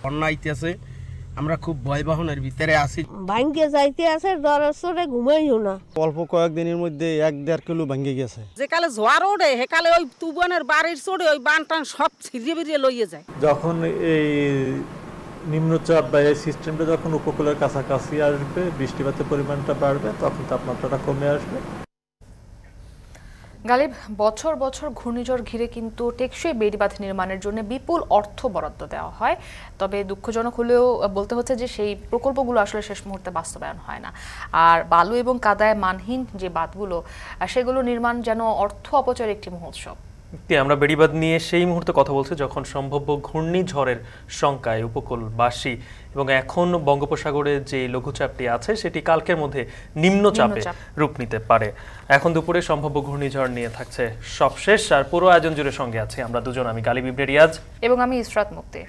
বন্যা আইতেছে, আমরা খুব ভয়াবহনের ভিতরে আছি। ভাঙ্গে যাইতে আছে, জ্বরের চোটে ঘুমাইও না। অল্প কয়েকদিনের মধ্যে 1-1.5 কিলো ভেঙে গেছে। যে কালে জোয়ার ওঠে সেকালে ওই তুবনের বাড়ির চোটে ওই বান টান সব ছিঁড়িয়ে বেরিয়ে লইয়ে যায়। যখন এই নিম্নচাপ বা এই সিস্টেমটা যখন উপকূলের কাছাকাছি আসবে, বৃষ্টিপাতের পরিমাণটা বাড়বে, তখন তাপমাত্রাটা কমে আসবে। গালিব, বছর বছর ঘূর্ণিঝড় ঘিরে কিন্তু টেকসই বেড়িবাঁধ নির্মাণের জন্য বিপুল অর্থ বরাদ্দ দেওয়া হয়, তবে দুঃখজনক হলেও বলতে হচ্ছে যে সেই প্রকল্পগুলো আসলে শেষ মুহূর্তে বাস্তবায়ন হয় না। আর বালু এবং কাদায় মানহীন যে বাঁধগুলো, সেগুলো নির্মাণ যেন অর্থ অপচয়ের একটি মহোৎসব। আমরা বেড়িবাঁধ নিয়ে সেই মুহূর্তে কথা বলছি যখন সম্ভাব্য ঘূর্ণিঝড়ের শঙ্কায় উপকূলবাসী এবং এখন বঙ্গোপসাগরে যে লঘুচাপটি আছে সেটি কালকের মধ্যে নিম্নচাপে রূপ নিতে পারে। এখন দুপুরে সম্ভাব্য ঘূর্ণিঝড় নিয়ে থাকছে সবশেষ আর পুরো আয়োজন জুড়ে সঙ্গে আছি আমরা দুজন, আমি গালিব ইবনে রিয়াজ এবং আমি ইসরাত মুক্তি।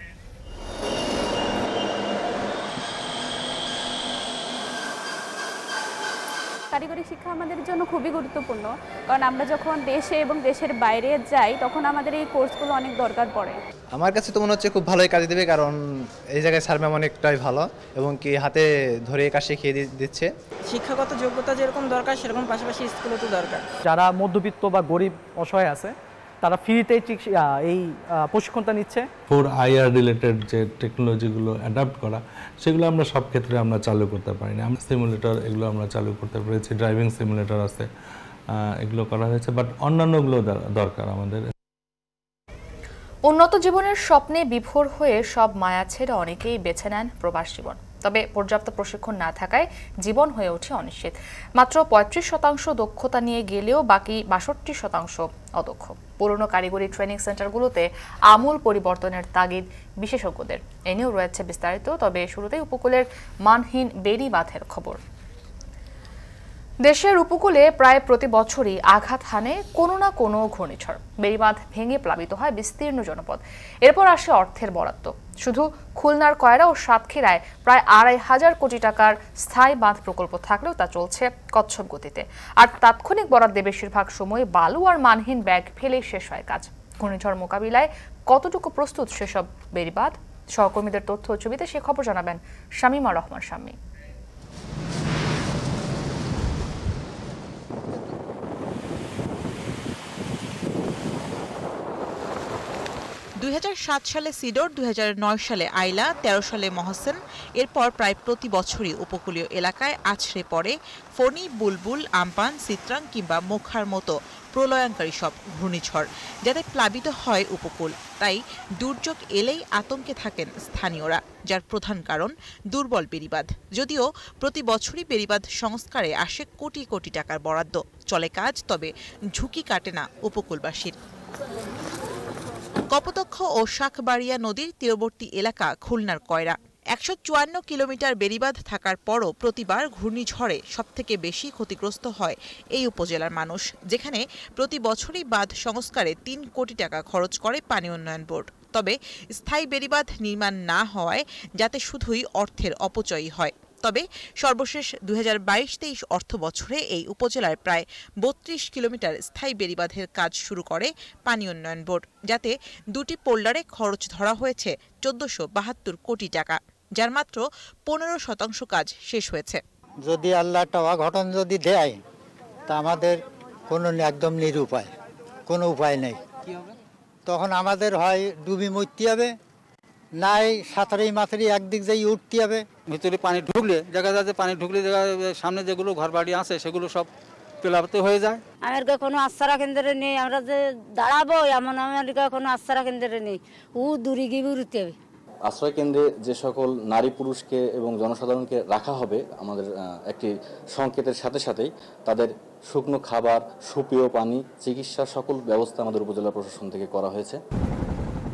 কারিগরি শিক্ষা আমাদের জন্য খুবই গুরুত্বপূর্ণ, কারণ আমরা যখন দেশে এবং দেশের বাইরে যাই তখন আমাদের এই কোর্সগুলো অনেক দরকার পড়ে। আমার কাছে তো মনে হচ্ছে খুব ভালোই কাজ দেবে, কারণ এই জায়গায় স্যার ম্যাম অনেকটাই ভালো এবং কি হাতে ধরে কাজ শিখিয়ে দিচ্ছে। শিক্ষাগত যোগ্যতা যেরকম দরকার সেরকম পাশাপাশি স্কুলও তো দরকার। যারা মধ্যবিত্ত বা গরিব অসহায় আছে তারা ফ্রিতেই এই প্রশিক্ষণটা নিচ্ছে। 4IR রিলেটেড যে টেকনোলজিগুলো অ্যাডাপ্ট করা, সেগুলো আমরা সব ক্ষেত্রে আমরা চালু করতে পারি না। আমরা সিমুলেটর এগুলো আমরা চালু করতে পেরেছি, ড্রাইভিং সিমুলেটর আছে, এগুলো করা হয়েছে, বাট অন্যান্যগুলো দরকার আমাদের। উন্নত জীবনের স্বপ্নে বিভোর হয়ে সব মায়া ছেড়ে অনেকেই বেছে নেন প্রবাস জীবন, তবে পর্যাপ্ত প্রশিক্ষণ না থাকায় জীবন হয়ে ওঠে অনিশ্চিত। মাত্র 35% দক্ষতা নিয়ে গেলেও বাকি 62% অদক্ষ। পুরনো কারিগরি ট্রেনিং সেন্টারগুলোতে আমূল পরিবর্তনের তাগিদ বিশেষজ্ঞদের। এ নিয়েও রয়েছে বিস্তারিত, তবে শুরুতেই উপকূলের মানহীন বেড়িবাঁধের খবর। দেশের উপকূলে প্রায় প্রতি বছরই আঘাত হানে কোনো না কোনো ঘূর্ণিঝড়। বেড়িবাঁধ ভেঙে প্লাবিত হয় বিস্তীর্ণ জনপদ, এরপর আসে অর্থের বরাদ্দ। শুধু খুলনার কয়রা ও সাতক্ষীরায় প্রায় 2,500 কোটি টাকার স্থায়ী বাঁধ প্রকল্প থাকলেও তা চলছে কচ্ছপ গতিতে। আর তাৎক্ষণিক বরাদ্দে বেশিরভাগ সময় বালু আর মানহীন ব্যাগ ফেলেই শেষ হয় কাজ। ঘূর্ণিঝড় মোকাবিলায় কতটুকু প্রস্তুত সেসব বেড়িবাঁধ? সহকর্মীদের তথ্য ও ছবিতে সে খবর জানাবেন শামীমা রহমান শাম্মী। 2007 সালে সিডর, 2009 সালে আইলা, 13 সালে মহসেন, এরপর প্রায় প্রতি বছরই উপকূলীয় এলাকায় আছড়ে পড়ে ফণী, বুলবুল, আমপান, চিত্রাং কিংবা মোখার মতো প্রলয়ঙ্কারী সব ঘূর্ণিঝড়, যাতে প্লাবিত হয় উপকূল। তাই দুর্যোগ এলেই আতঙ্কে থাকেন স্থানীয়রা, যার প্রধান কারণ দুর্বল বেড়িবাঁধ। যদিও প্রতি বছরই বেড়িবাঁধ সংস্কারে আসে কোটি কোটি টাকার বরাদ্দ, চলে কাজ, তবে ঝুঁকি কাটে না উপকূলবাসীর। কপোতাক্ষ ও শাঁখবাড়িয়া নদীর তীরবর্তী এলাকা খুলনার কয়রা। 154 কিলোমিটার বেড়িবাঁধ থাকার পরও প্রতিবার ঘূর্ণিঝড়ে সবথেকে বেশি ক্ষতিগ্রস্ত হয় এই উপজেলার মানুষ, যেখানে প্রতি বছরই বাঁধ সংস্কারে 3 কোটি টাকা খরচ করে পানি উন্নয়ন বোর্ড। তবে স্থায়ী বেড়িবাঁধ নির্মাণ না হওয়ায় যাতে শুধুই অর্থের অপচয়ই হয়। তবে সর্বশেষ 2022-23 অর্থ বছরে এই উপজেলার প্রায় 32 কিলোমিটার স্থায়ী বেড়িবাঁধের কাজ শুরু করে পানি উন্নয়ন বোর্ড, যাতে 2টি পোল্ডারে খরচ ধরা হয়েছে 1472 কোটি টাকা, যার মাত্র 15% কাজ শেষ হয়েছে। যদি আল্লাহ একটা অঘটন যদি দেয় তা আমাদের কোনো একদম নিরুপায়, কোনো উপায় নেই। তখন আমাদের হয় ডুবি মরতে হবে, নাই সাঁতারেই মাথারি একদিক যাই উঠতে হবে। ভিতরে পানি ঢুকলে দেখা যায় যে পানি ঢুকলে সামনে যেগুলো ঘর বাড়ি আছে সেগুলো সব প্লাবিত হয়ে যায়। আমাদের কোনো আশ্রয় কেন্দ্রে নেই, আমরা যে দাঁড়াবো এমন আমাদের কোনো আশ্রয় কেন্দ্রে নেই, দূরে গিয়ে উঠতে হবে। আশ্রয় কেন্দ্রে যে সকল নারী পুরুষকে এবং জনসাধারণকে রাখা হবে, আমাদের একটি সংকেতের সাথে সাথেই তাদের শুকনো খাবার, সুপেয় পানি, চিকিৎসার সকল ব্যবস্থা আমাদের উপজেলা প্রশাসন থেকে করা হয়েছে।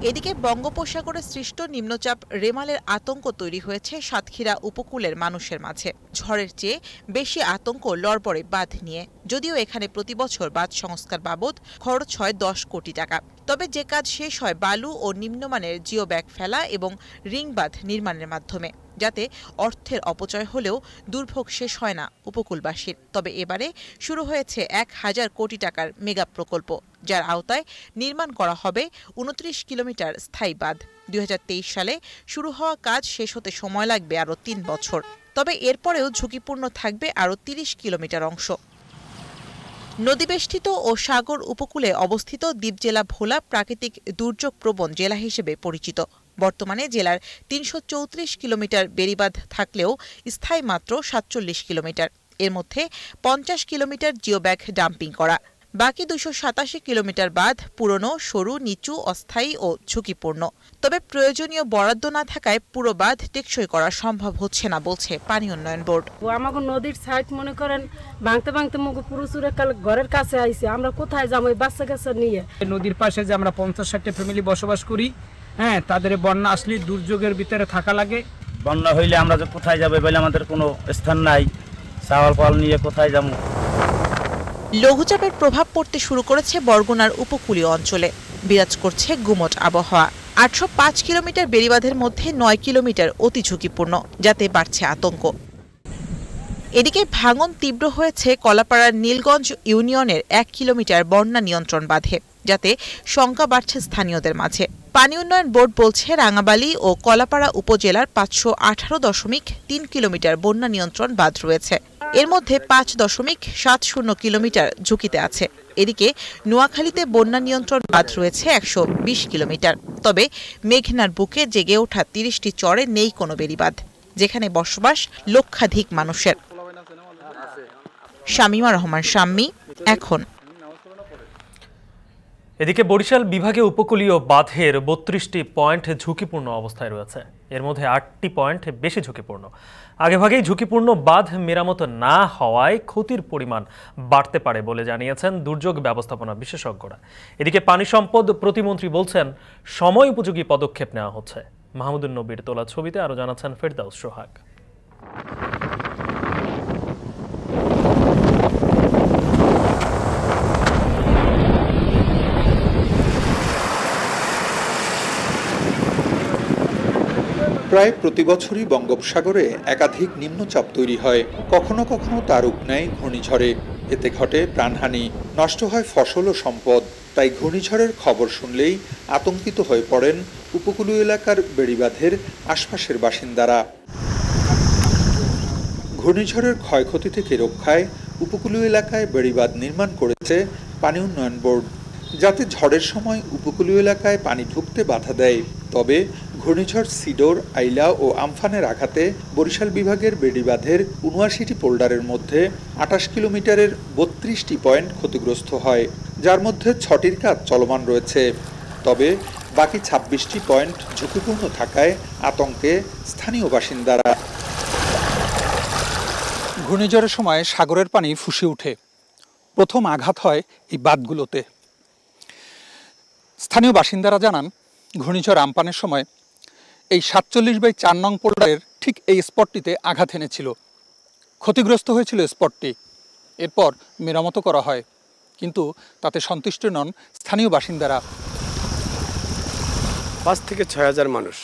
এদিকে বঙ্গোপসাগরে সৃষ্ট নিম্নচাপ রেমালের আতঙ্ক তৈরি হয়েছে সাতক্ষীরা উপকূলের মানুষের মাঝে। ঝড়ের চেয়ে বেশি আতঙ্ক লড়বড়ে বাঁধ নিয়ে, যদিও এখানে প্রতি বছর বাঁধ সংস্কার বাবদ খরচ হয় 10 কোটি টাকা। তবে যে কাজ শেষ হয় বালু ও নিম্নমানের জিও ব্যাগ ফেলা এবং রিং বাঁধ নির্মাণের মাধ্যমে, যাতে অর্থের অপচয় হলেও দুর্ভোগ শেষ হয় না উপকূলবাসীর। তবে এবারে শুরু হয়েছে ১,০০০ কোটি টাকার মেগা প্রকল্প, যার আওতায় নির্মাণ করা হবে ২৯ কিলোমিটার স্থায়ী বাঁধ। ২০২৩ সালে শুরু হওয়া কাজ শেষ হতে সময় লাগবে আরও ৩ বছর। তবে এরপরেও ঝুঁকিপূর্ণ থাকবে আরও ৩০ কিলোমিটার অংশ। নদীবেষ্টিত ও সাগর উপকূলে অবস্থিত দ্বীপ জেলা ভোলা প্রাকৃতিক দুর্যোগ প্রবণ জেলা হিসেবে পরিচিত। বর্তমানে জেলার ৩৩৪ কিলোমিটার বেড়িবাঁধ থাকলেও স্থায়ী মাত্র ৪৭ কিলোমিটার। এর মধ্যে ৫০ কিলোমিটার জিওব্যাগ ডাম্পিং করা। বাকি ২৮৭ কিলোমিটার বাঁধ পুরনো, সরু, নিচু, অস্থায়ী ও ঝুঁকিপূর্ণ। তবে প্রয়োজনীয় বরাদ্দ না থাকায় পুরো বাঁধ টেকসই করা সম্ভব হচ্ছে না বলছে পানি উন্নয়ন বোর্ড। আমাকে নদীর সাইড মনে করেন ভাঙতে ভাঙতে মুখ পুরো চুরে ঘরের কাছে আইছে, আমরা কোথায় যাবো এই বাচ্চা কাচ্চা নিয়ে? নদীর পাশে যে আমরা ৫০-৬০টা ফ্যামিলি বসবাস করি, হ্যাঁ, তাদের বন্যা আসলে দুর্যোগের ভিতরে থাকা লাগে। বন্যা হইলে আমরা যে কোথায় যাবো বলে আমাদের কোনো স্থান নাই, চাওয়াল পাল নিয়ে কোথায় যাবো। লঘুচাপের প্রভাব পড়তে শুরু করেছে বরগুনার উপকূলীয় অঞ্চলে। বিরাজ করছে গুমট আবহাওয়া। ৮০৫ কিলোমিটার বেড়িবাঁধের মধ্যে ৯ কিলোমিটার অতি ঝুঁকিপূর্ণ, যাতে বাড়ছে আতঙ্ক। এদিকে ভাঙন তীব্র হয়েছে কলাপাড়ার নীলগঞ্জ ইউনিয়নের ১ কিলোমিটার বন্যা নিয়ন্ত্রণ বাঁধে, যাতে শঙ্কা বাড়ছে স্থানীয়দের মাঝে। পানি উন্নয়ন বোর্ড বলছে রাঙাবালি ও কলাপাড়া উপজেলার ৫১৮.৩ কিলোমিটার বন্যা নিয়ন্ত্রণ বাঁধ রয়েছে। এর মধ্যে ৫.৭০ কিলোমিটার ঝুঁকিতে আছে। এদিকে নোয়াখালীতে বন্যা নিয়ন্ত্রণ বাঁধ রয়েছে ১২০ কিলোমিটার। তবে মেঘনার বুকে জেগে ওঠা ৩০টি চরে নেই কোনো বেড়িবাঁধ, যেখানে বসবাস লক্ষাধিক মানুষের। শামীমা রহমান শাম্মী, এখন। এদিকে বরিশাল বিভাগে উপকূলীয় বাঁধের ৩২টি পয়েন্ট ঝুঁকিপূর্ণ অবস্থায় রয়েছে। এর মধ্যে ৮টি পয়েন্ট বেশি ঝুঁকিপূর্ণ। আগেভাগেই ঝুঁকিপূর্ণ বাঁধ মেরামত না হওয়ায় ক্ষতির পরিমাণ বাড়তে পারে বলে জানিয়েছেন দুর্যোগ ব্যবস্থাপনা বিশেষজ্ঞরা। এদিকে পানি সম্পদ প্রতিমন্ত্রী বলছেন সময় উপযোগী পদক্ষেপ নেওয়া হচ্ছে। মাহমুদুন নবীর তোলা ছবিতে আরও জানাচ্ছেন ফেরদাউস সোহাগ। প্রায় প্রতি বছরই বঙ্গোপসাগরে একাধিক নিম্নচাপ তৈরি হয়, কখনো কখনো তার রূপ নেয় ঘূর্ণিঝড়ে। এতে ঘটে প্রাণহানি, নষ্ট হয় ফসল ও সম্পদ। তাই ঘূর্ণিঝড়ের খবর শুনলেই আতঙ্কিত হয়ে পড়েন উপকূলীয় এলাকার বেড়িবাঁধের আশপাশের বাসিন্দারা। ঘূর্ণিঝড়ের ক্ষয়ক্ষতি থেকে রক্ষায় উপকূলীয় এলাকায় বেড়িবাঁধ নির্মাণ করেছে পানি উন্নয়ন বোর্ড, যাতে ঝড়ের সময় উপকূলীয় এলাকায় পানি ঢুকতে বাধা দেয়। তবে ঘূর্ণিঝড় সিডোর, আইলা ও আমফানের আঘাতে বরিশাল বিভাগের বেড়িবাঁধের ৭৯টি পোল্ডারের মধ্যে ২৮ কিলোমিটারের ৩২টি পয়েন্ট ক্ষতিগ্রস্ত হয়, যার মধ্যে ৬টির কাজ চলমান রয়েছে। তবে বাকি ২৬টি পয়েন্ট ঝুঁকিপূর্ণ থাকায় আতঙ্কে স্থানীয় বাসিন্দারা। ঘূর্ণিঝড়ের সময় সাগরের পানি ফুঁসে ওঠে। প্রথম আঘাত হয় এই বাঁধগুলোতে। স্থানীয় বাসিন্দারা জানান, ঘূর্ণিঝড় আমপানের সময় এই ৪৭/৪ নং পোল্ডারের ঠিক এই স্পটটিতে আঘাত এনেছিল। ক্ষতিগ্রস্ত হয়েছিল স্পটটি। এরপর মেরামত করা হয়, কিন্তু তাতে সন্তুষ্ট নন স্থানীয় বাসিন্দারা। ৫ থেকে ৬,০০০ মানুষ।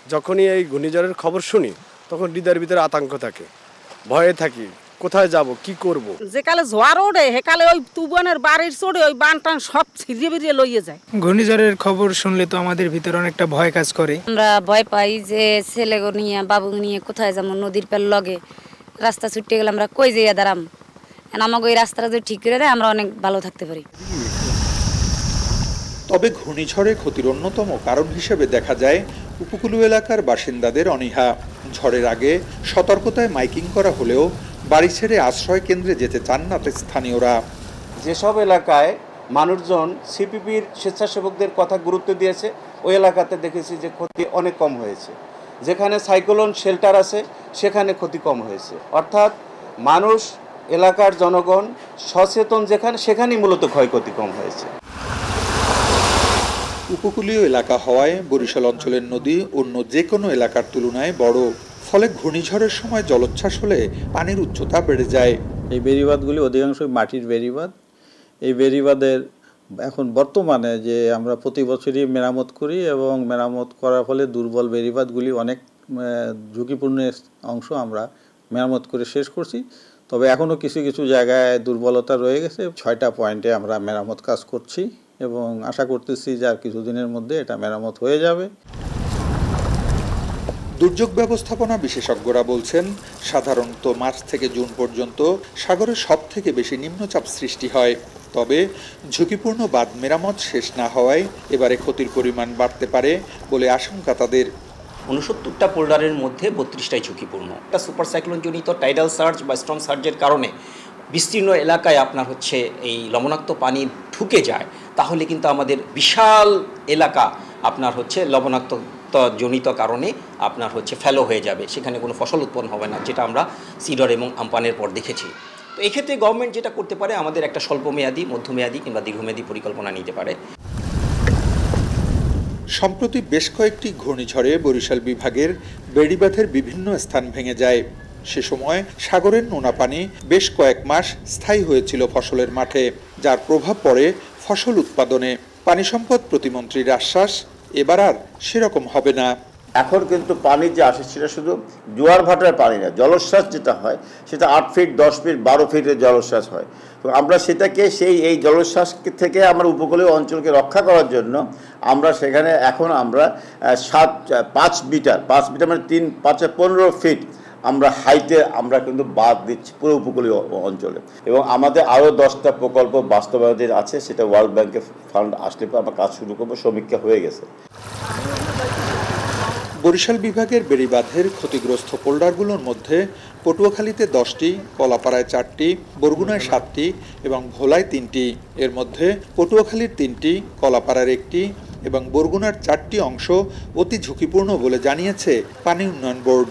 যখনই এই ঘূর্ণিঝড়ের খবর শুনি তখন হৃদয়ের ভিতরে আতঙ্ক থাকে, ভয়ে থাকি, কোথায় যাব, কি করব। যে কালে ঝড় ওঠে সেকালে ওই তুবনের বাড়ির চড়ে ওই বান টান সব ছিঁড়িয়ে বেরিয়ে লইয়ে যায়। ঘূর্ণিঝড়ের খবর শুনলে তো আমাদের ভিতরে অনেকটা ভয় কাজ করে। আমরা ভয় পাই যে ছেলে নিয়ে বাবু নিয়ে কোথায় যাবো, নদীর পেল লগে রাস্তা ছুটে গেলে আমরা কই যাইয়া দাঁড়াম। আমাকে ওই রাস্তাটা যদি ঠিক করে দেয় আমরা অনেক ভালো থাকতে পারি। তবে ঘূর্ণিঝড়ে ক্ষতির অন্যতম কারণ হিসেবে দেখা যায় উপকূলীয় এলাকার বাসিন্দাদের অনীহা। ঝড়ের আগে সতর্কতায় মাইকিং করা হলেও বাড়ি ছেড়ে আশ্রয় কেন্দ্রে যেতে চান না স্থানীয়রা। যেসব এলাকায় মানুষজন সিপিপির স্বেচ্ছাসেবকদের কথা গুরুত্ব দিয়েছে, ওই এলাকাতে দেখেছি যে ক্ষতি অনেক কম হয়েছে। যেখানে সাইক্লোন শেল্টার আছে সেখানে ক্ষতি কম হয়েছে। অর্থাৎ মানুষ, এলাকার জনগণ সচেতন যেখানে, সেখানেই মূলত ক্ষয়ক্ষতি কম হয়েছে। উপকূলীয় এলাকা হওয়ায় বরিশাল অঞ্চলের নদী অন্য যে কোনো এলাকার তুলনায় বড়। ফলে ঘূর্ণিঝড়ের সময় জলোচ্ছ্বাস হলে পানির উচ্চতা বেড়ে যায়। এই বেড়িবাঁধগুলি অধিকাংশই মাটির বেড়িবাঁধ। এই বেড়িবাঁধের এখন বর্তমানে যে আমরা প্রতি বছরই মেরামত করি এবং মেরামত করার ফলে দুর্বল বেড়িবাঁধগুলি অনেক ঝুঁকিপূর্ণ অংশ আমরা মেরামত করে শেষ করছি। তবে এখনও কিছু কিছু জায়গায় দুর্বলতা রয়ে গেছে। 6টা পয়েন্টে আমরা মেরামত কাজ করছি এবং আশা করতেছি যে আর কিছুদিনের মধ্যে এটা মেরামত হয়ে যাবে। দুর্যোগ ব্যবস্থাপনা বিশেষজ্ঞরা বলছেন, সাধারণত মার্চ থেকে জুন পর্যন্ত সাগরে সবথেকে বেশি নিম্নচাপ সৃষ্টি হয়। তবে ঝুঁকিপূর্ণ বাঁধ মেরামত শেষ না হওয়ায় এবারে ক্ষতির পরিমাণ বাড়তে পারে বলে আশঙ্কা তাদের। 69টা পোল্ডারের মধ্যে 32টাই ঝুঁকিপূর্ণ। একটা সুপার সাইক্লোন জনিত টাইডাল সার্জ বা স্ট্রং সার্জের কারণে বিস্তীর্ণ এলাকায় আপনার হচ্ছে এই লবণাক্ত পানি ঢুকে যায়, তাহলে কিন্তু আমাদের বিশাল এলাকা আপনার হচ্ছে লবণাক্ত জনিত কারণে আপনার হচ্ছে ফেলো হয়ে যাবে, সেখানে কোনো ফসল উৎপন্ন হবে না, যেটা আমরা সিডর এবং আমপানের পর দেখেছি। তো এই ক্ষেত্রে গভর্নমেন্ট যেটা করতে পারে, আমাদের একটা স্বল্পমেয়াদী, মধ্যমেয়াদী কিংবা দীর্ঘমেয়াদী পরিকল্পনা নিতে পারে। সম্প্রতি বেশ কয়েকটি ঘূর্ণিঝড়ে বরিশাল বিভাগের বেড়িবাঁধের বিভিন্ন স্থান ভেঙে যায়। সে সময় সাগরের নোনা পানি বেশ কয়েক মাস স্থায়ী হয়েছিল ফসলের মাঠে, যার প্রভাব পড়ে ফসল উৎপাদনে। পানি সম্পদ প্রতিমন্ত্রীর আশ্বাস, এবার আর সেরকম হবে না। এখন কিন্তু পানি যে আসে সেটা শুধু জোয়ার ভাটার পানি না, জলোচ্ছ্বাস যেটা হয় সেটা 8 ফিট 10 ফিট 12 ফিটের জলোচ্ছ্বাস হয়। তো আমরা সেটাকে এই জলোচ্ছ্বাস থেকে আমরা উপকূলীয় অঞ্চলকে রক্ষা করার জন্য আমরা সেখানে এখন আমরা 5 মিটার মানে 3 5 15 ফিট আমরা হাইটে আমরা কিন্তু বাঁধ দিচ্ছি পুরো উপকূলীয় অঞ্চলে। এবং আমাদের আরও 10টা প্রকল্প বাস্তবায়নের আছে, সেটা ওয়ার্ল্ড ব্যাংকের ফান্ড আসলে আমরা কাজ শুরু করবো, সমীক্ষা হয়ে গেছে। বরিশাল বিভাগের বেড়িবাঁধের ক্ষতিগ্রস্ত পোল্ডারগুলোর মধ্যে পটুয়াখালীতে 10টি, কলাপাড়ায় 4টি, বরগুনায় 7টি এবং ভোলায় 3টি। এর মধ্যে পটুয়াখালীর 3টি, কলাপাড়ার 1টি এবং বরগুনার 4টি অংশ অতি ঝুঁকিপূর্ণ বলে জানিয়েছে পানি উন্নয়ন বোর্ড।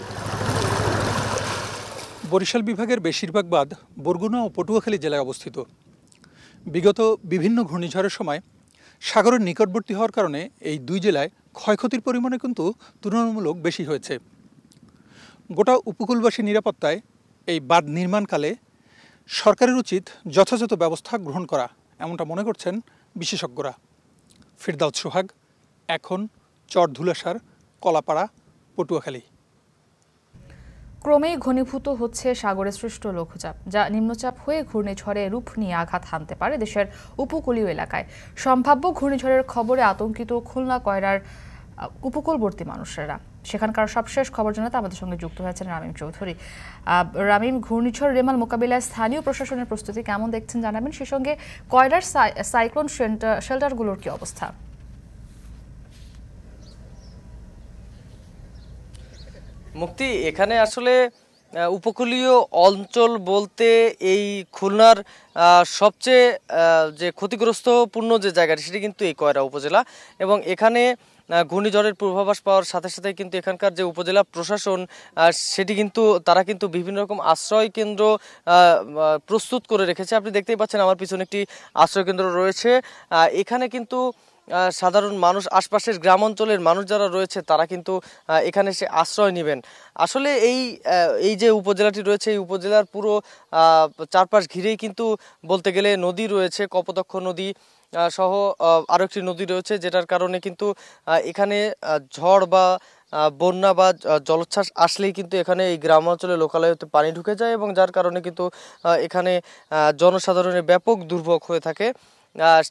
বরিশাল বিভাগের বেশিরভাগ বাঁধ বরগুনা ও পটুয়াখালী জেলায় অবস্থিত। বিগত বিভিন্ন ঘূর্ণিঝড়ের সময় সাগরের নিকটবর্তী হওয়ার কারণে এই দুই জেলায় ক্ষয়ক্ষতির পরিমাণে কিন্তু তুলনামূলক বেশি হয়েছে। গোটা উপকূলবাসী নিরাপত্তায় এই বাঁধ নির্মাণকালে সরকারের উচিত যথাযথ ব্যবস্থা গ্রহণ করা, এমনটা মনে করছেন বিশেষজ্ঞরা। ফিরদাউস সোহাগ, এখন চর ধুলাসার, কলাপাড়া, পটুয়াখালী। ক্রমেই ঘনীভূত হচ্ছে সাগরে সৃষ্ট লঘুচাপ, যা নিম্নচাপ হয়ে ঘূর্ণিঝড়ে রূপ নিয়ে আঘাত হানতে পারে দেশের উপকূলীয় এলাকায়। সম্ভাব্য ঘূর্ণিঝড়ের খবরে আতঙ্কিত খুলনা কয়রার উপকূলবর্তী মানুষেরা। সেখানকার সবশেষ খবর জানাতে আমাদের সঙ্গে যুক্ত হয়েছেন রামিম চৌধুরী। রামিম, ঘূর্ণিঝড় রেমাল মোকাবিলায় স্থানীয় প্রশাসনের প্রস্তুতি কেমন দেখছেন জানাবেন, সে সঙ্গে কয়রার সাইক্লোন শেল্টারগুলোর কি অবস্থা? মুক্তি, এখানে আসলে উপকূলীয় অঞ্চল বলতে এই খুলনার সবচেয়ে যে ক্ষতিগ্রস্তপূর্ণ যে জায়গাটি সেটি কিন্তু এই কয়রা উপজেলা, এবং এখানে ঘূর্ণিঝড়ের পূর্বাভাস পাওয়ার সাথে সাথে কিন্তু এখানকার যে উপজেলা প্রশাসন সেটি কিন্তু তারা কিন্তু বিভিন্ন রকম আশ্রয় কেন্দ্র প্রস্তুত করে রেখেছে। আপনি দেখতেই পাচ্ছেন আমার পিছনে একটি আশ্রয় কেন্দ্র রয়েছে। এখানে কিন্তু সাধারণ মানুষ, আশপাশের গ্রাম অঞ্চলের মানুষ যারা রয়েছে তারা কিন্তু এখানে এসে আশ্রয় নেবেন। আসলে এই যে উপজেলাটি রয়েছে, এই উপজেলার পুরো চারপাশ ঘিরেই কিন্তু বলতে গেলে নদী রয়েছে, কপোতাক্ষ নদী সহ আরও একটি নদী রয়েছে, যেটার কারণে কিন্তু এখানে ঝড় বা বন্যা বা জলোচ্ছ্বাস আসলেই কিন্তু এখানে এই গ্রাম অঞ্চলে লোকালয়তে পানি ঢুকে যায়, এবং যার কারণে কিন্তু এখানে জনসাধারণের ব্যাপক দুর্ভোগ হয়ে থাকে।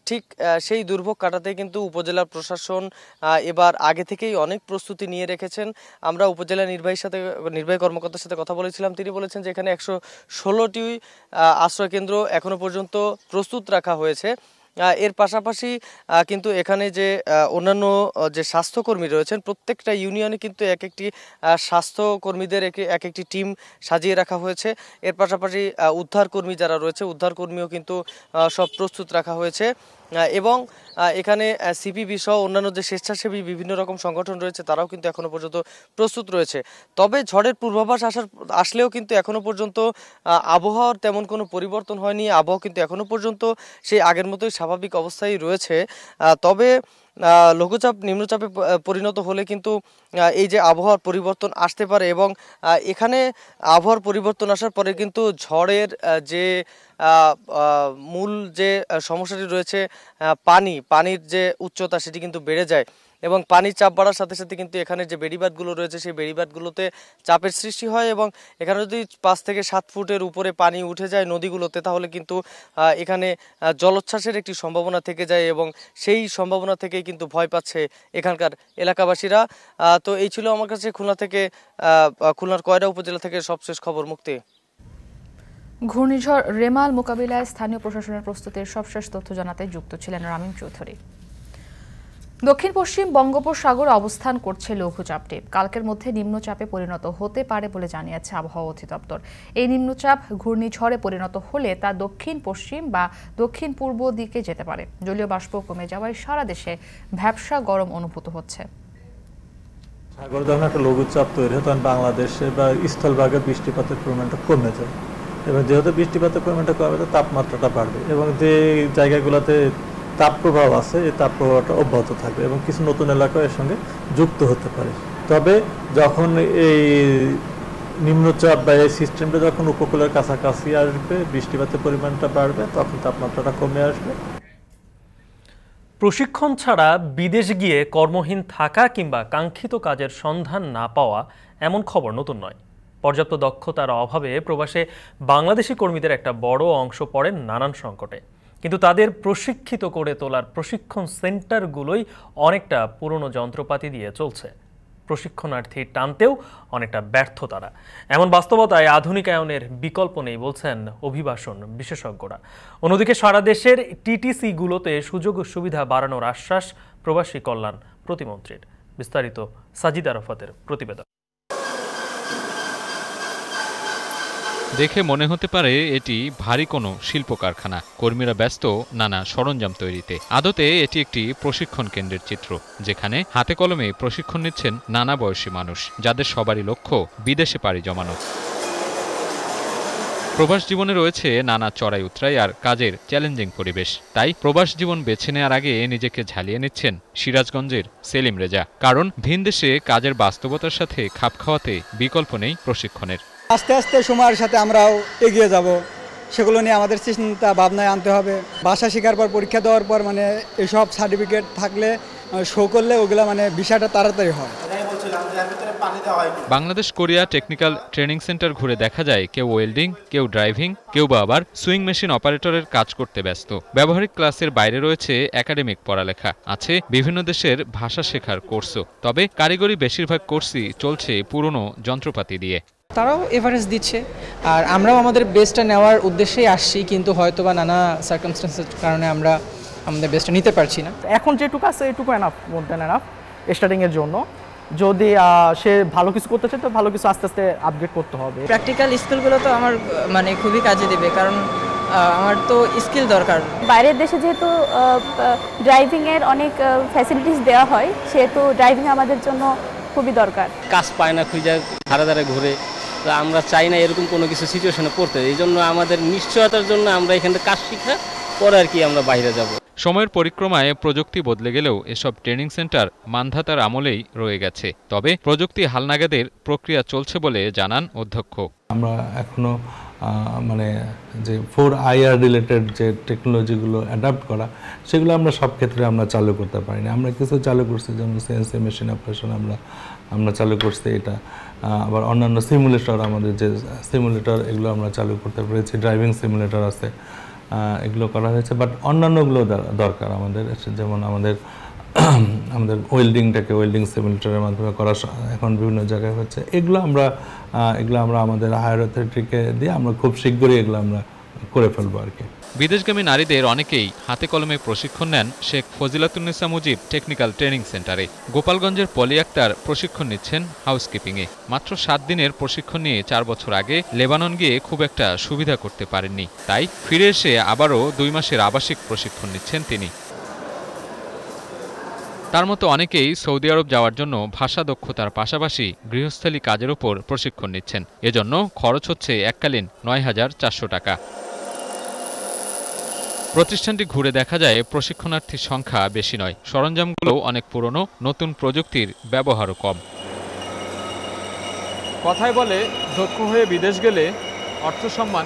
ঠিক সেই দুর্ভোগ কাটাতে কিন্তু উপজেলা প্রশাসন এবার আগে থেকেই অনেক প্রস্তুতি নিয়ে রেখেছেন। আমরা উপজেলা নির্বাহী কর্মকর্তার সাথে কথা বলেছিলাম, তিনি বলেছেন যে এখানে 116টি আশ্রয়কেন্দ্র এখনো পর্যন্ত প্রস্তুত রাখা হয়েছে। এর পাশাপাশি কিন্তু এখানে যে অন্যান্য যে স্বাস্থ্যকর্মী রয়েছেন, প্রত্যেকটা ইউনিয়নে কিন্তু এক একটি স্বাস্থ্যকর্মীদের এক একটি টিম সাজিয়ে রাখা হয়েছে। এর পাশাপাশি উদ্ধারকর্মী যারা রয়েছে, উদ্ধারকর্মীও কিন্তু সব প্রস্তুত রাখা হয়েছে, এবং এখানে সিপিবি সহ অন্যান্য যে স্বেচ্ছাসেবী বিভিন্ন রকম সংগঠন রয়েছে তারাও কিন্তু এখনো পর্যন্ত প্রস্তুত রয়েছে। তবে ঝড়ের পূর্বাভাস আসলেও কিন্তু এখনো পর্যন্ত আবহাওয়ার তেমন কোনো পরিবর্তন হয়নি। আবহাওয়া কিন্তু এখনো পর্যন্ত সেই আগের মতোই স্বাভাবিক অবস্থায় রয়েছে। তবে লঘুচাপ নিম্নচাপে পরিণত হলে কিন্তু এই যে আবহাওয়ার পরিবর্তন আসতে পারে এবং এখানে আবহাওয়ার পরিবর্তন আসার পরে কিন্তু ঝড়ের যে মূল যে সমস্যাটি রয়েছে পানির যে উচ্চতা সেটি কিন্তু বেড়ে যায় এবং পানির চাপ বাড়ার সাথে সাথে কিন্তু এখানে যে বেড়িবাঁধগুলো রয়েছে সেই বেড়িবাঁধগুলোতে চাপের সৃষ্টি হয় এবং এখানে যদি 5 থেকে 7 ফুটের উপরে পানি উঠে যায় নদীগুলোতে তাহলে কিন্তু এখানে জলোচ্ছ্বাসের একটি সম্ভাবনা থেকে যায় এবং সেই সম্ভাবনা থেকেই কিন্তু ভয় পাচ্ছে এখানকার এলাকাবাসীরা। তো এই ছিল আমার কাছে খুলনার কয়রা উপজেলা থেকে সবশেষ খবর। মুক্তি। ঘূর্ণিঝড় রেমাল মোকাবিলায় স্থানীয় প্রশাসনের প্রস্তুতির সবশেষ তথ্য জানাতে যুক্ত ছিলেন রামিম চৌধুরী। দক্ষিণ পশ্চিম বঙ্গোপসাগরে অবস্থান করছে লঘুচাপটি কালকের মধ্যে নিম্নচাপে পরিণত হতে পারে বলে জানিয়েছে আবহাওয়া অধিদপ্তর। এই নিম্নচাপ ঘূর্ণিঝড়ে পরিণত হলে তা দক্ষিণ পশ্চিম বা দক্ষিণ পূর্ব দিকে যেতে পারে। জলীয় বাষ্প কমে যাওয়ায় সারা দেশে ভ্যাপসা গরম অনুভূত হচ্ছে। সাগর যখন একটা লঘুচাপ তৈরি হয় তখন বাংলাদেশে বা স্থলভাগে বৃষ্টিপাতের পরিমাণটা কমে যায় এবং যেহেতু বৃষ্টিপাতের পরিমাণটা কমে যায় তাপমাত্রাটা বাড়বে এবং যে জায়গাগুলোতে তাপ প্রবাহ আছে এই তাপ প্রবাহটা অব্যাহত থাকবে এবং কিছু নতুন এলাকা এর সঙ্গে যুক্ত হতে পারে। তবে যখন এই নিম্নচাপ বা এই সিস্টেমটা যখন উপকূলের কাছাকাছি আসবে বৃষ্টিপাতের পরিমাণটা বাড়বে তখন তাপমাত্রাটা কমে আসবে। প্রশিক্ষণ ছাড়া বিদেশ গিয়ে কর্মহীন থাকা কিংবা কাঙ্ক্ষিত কাজের সন্ধান না পাওয়া এমন খবর নতুন নয়। পর্যাপ্ত দক্ষতার অভাবে প্রবাসে বাংলাদেশি কর্মীদের একটা বড় অংশ পড়েন নানান সংকটে। কিন্তু তাদের প্রশিক্ষিত করে তোলার প্রশিক্ষণ সেন্টারগুলোই অনেকটা পুরনো যন্ত্রপাতি দিয়ে চলছে। প্রশিক্ষণার্থী টানতেও অনেকটা ব্যর্থ তারা। এমন বাস্তবতায় আধুনিকায়নের বিকল্প নেই বলছেন অভিবাসন বিশেষজ্ঞরা। অন্যদিকে সারা দেশের টিটিসিগুলোতে সুযোগ সুবিধা বাড়ানোর আশ্বাস প্রবাসী কল্যাণ প্রতিমন্ত্রীর। বিস্তারিত সাজিদ আরাফাতের প্রতিবেদন। দেখে মনে হতে পারে এটি ভারী কোনো শিল্প কারখানা, কর্মীরা ব্যস্ত নানা সরঞ্জাম তৈরিতে। আদতে এটি একটি প্রশিক্ষণ কেন্দ্রের চিত্র, যেখানে হাতে কলমে প্রশিক্ষণ নিচ্ছেন নানা বয়সী মানুষ, যাদের সবারই লক্ষ্য বিদেশে পাড়ি জমানো। প্রবাস জীবনে রয়েছে নানা চড়াই উতরাই আর কাজের চ্যালেঞ্জিং পরিবেশ। তাই প্রবাস জীবন বেছে নেওয়ার আগে নিজেকে ঝালিয়ে নিচ্ছেন সিরাজগঞ্জের সেলিম রেজা। কারণ ভিন দেশে কাজের বাস্তবতার সাথে খাপ খাওয়াতে বিকল্প নেই প্রশিক্ষণের। আস্তে আস্তে সময়ের সাথে আমরাও এগিয়ে যাব, সেগুলো নিয়ে আমাদের চিন্তা ভাবনায় আনতে হবে। ভাষা শেখার পর পরীক্ষা দেওয়ার পর এসব সার্টিফিকেট থাকলে শো করলে ওগুলো বিষয়টা তাড়াতাড়ি হয়। Bangladesh Korea technical training centre ঘুরে দেখা যায় কেউ ওয়েল্ডিং, কেউ ড্রাইভিং, কেউ বা আবার সুইং মেশিন অপারেটরের কাজ করতে ব্যস্ত। ব্যবহারিক ক্লাসের বাইরে রয়েছে একাডেমিক পড়ালেখা, আছে বিভিন্ন দেশের ভাষা শেখার কোর্সও। তবে কারিগরি বেশিরভাগ কোর্সই চলছে পুরনো যন্ত্রপাতি দিয়ে। তারাও এভারেজ দিচ্ছে আর আমরাও আমাদের বেস্টটা নেওয়ার উদ্দেশ্যেই আসছি, কিন্তু হয়তো বা নানা সার্কামস্টেন্সের কারণে আমরা আমাদের বেস্টটা নিতে পারছি না। এখন যেটুকু আছে এটুকু এনাফ, মোর দ্যান এনাফ স্টার্টিংয়ের জন্য। যদি সে ভালো কিছু করতে চায় তো ভালো কিছু আস্তে আস্তে আপগ্রেড করতে হবে। প্র্যাকটিক্যাল স্কিলগুলো তো আমার খুবই কাজে দেবে, কারণ আমার তো স্কিল দরকার। বাইরের দেশে যেহেতু ড্রাইভিংয়ের অনেক ফ্যাসিলিটিস দেওয়া হয়, সেহেতু ড্রাইভিং আমাদের জন্য খুবই দরকার। কাজ পায় না, খুঁজে ধারে ধারে ঘুরে, তো আমরা চাই না এরকম কোনো কিছু সিচুয়েশনে পড়তে। এই জন্য আমাদের নিশ্চয়তার জন্য আমরা এখানে কাজ শিখে পরে আর কি আমরা বাইরে যাব। সময়ের পরিক্রমায় প্রযুক্তি বদলে গেলেও এসব ট্রেনিং সেন্টার মান্ধাতার আমলেই রয়ে গেছে। তবে প্রযুক্তি হালনাগাদের প্রক্রিয়া চলছে বলে জানান অধ্যক্ষ। আমরা এখনো যে 4IR রিলেটেড যে টেকনোলজিগুলো অ্যাডাপ্ট করা, সেগুলো আমরা সব ক্ষেত্রে আমরা চালু করতে পারি না। আমরা কিছু চালু করছি, যেমন সিএনসি মেশিন অপারেশন আমরা চালু করছি। এটা আবার অন্যান্য সিমুলেটর, আমাদের যে সিমুলেটর এগুলো আমরা চালু করতে পেরেছি। ড্রাইভিং সিমুলেটর আছে, এগুলো করা হয়েছে। বাট অন্যান্যগুলো দরকার আমাদের, যেমন আমাদের ওয়েল্ডিং সিমুলেটরের মাধ্যমে করা এখন বিভিন্ন জায়গায় হচ্ছে। এগুলো আমরা আমাদের হায়ার অথরিটিকে দিয়ে আমরা খুব শীঘ্রই এগুলো আমরা করে ফেলবো আর কি। বিদেশগামী নারীদের অনেকেই হাতে কলমে প্রশিক্ষণ নেন শেখ ফজিলাতুন্নেসা মুজিব টেকনিক্যাল ট্রেনিং সেন্টারে। গোপালগঞ্জের পলি আক্তার প্রশিক্ষণ নিচ্ছেন হাউসকিপিংয়ে। মাত্র 7 দিনের প্রশিক্ষণ নিয়ে 4 বছর আগে লেবানন গিয়ে খুব একটা সুবিধা করতে পারেননি, তাই ফিরে এসে আবারও 2 মাসের আবাসিক প্রশিক্ষণ নিচ্ছেন তিনি। তার মতো অনেকেই সৌদি আরব যাওয়ার জন্য ভাষা দক্ষতার পাশাপাশি গৃহস্থালী কাজের উপর প্রশিক্ষণ নিচ্ছেন। এজন্য খরচ হচ্ছে এককালীন 9,400 টাকা। প্রতিষ্ঠানটি ঘুরে দেখা যায় প্রশিক্ষণার্থীর সংখ্যা বেশি নয়, সরঞ্জামগুলো অনেক পুরনো, নতুন প্রযুক্তির ব্যবহারও কম। কথায় বলে দক্ষ হয়ে বিদেশ গেলে অর্থ সম্মান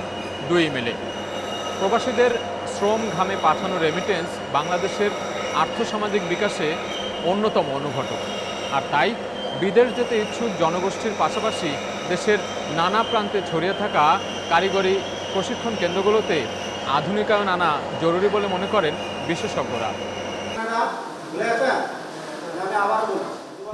দুই মেলে। প্রবাসীদের শ্রম ঘামে পাঠানো রেমিটেন্স বাংলাদেশের আর্থসামাজিক বিকাশে অন্যতম অনুঘটক। আর তাই বিদেশ যেতে ইচ্ছুক জনগোষ্ঠীর পাশাপাশি দেশের নানা প্রান্তে ছড়িয়ে থাকা কারিগরি প্রশিক্ষণ কেন্দ্রগুলোতে আধুনিকায়ন আনা জরুরি বলে মনে করেন বিশেষজ্ঞরা।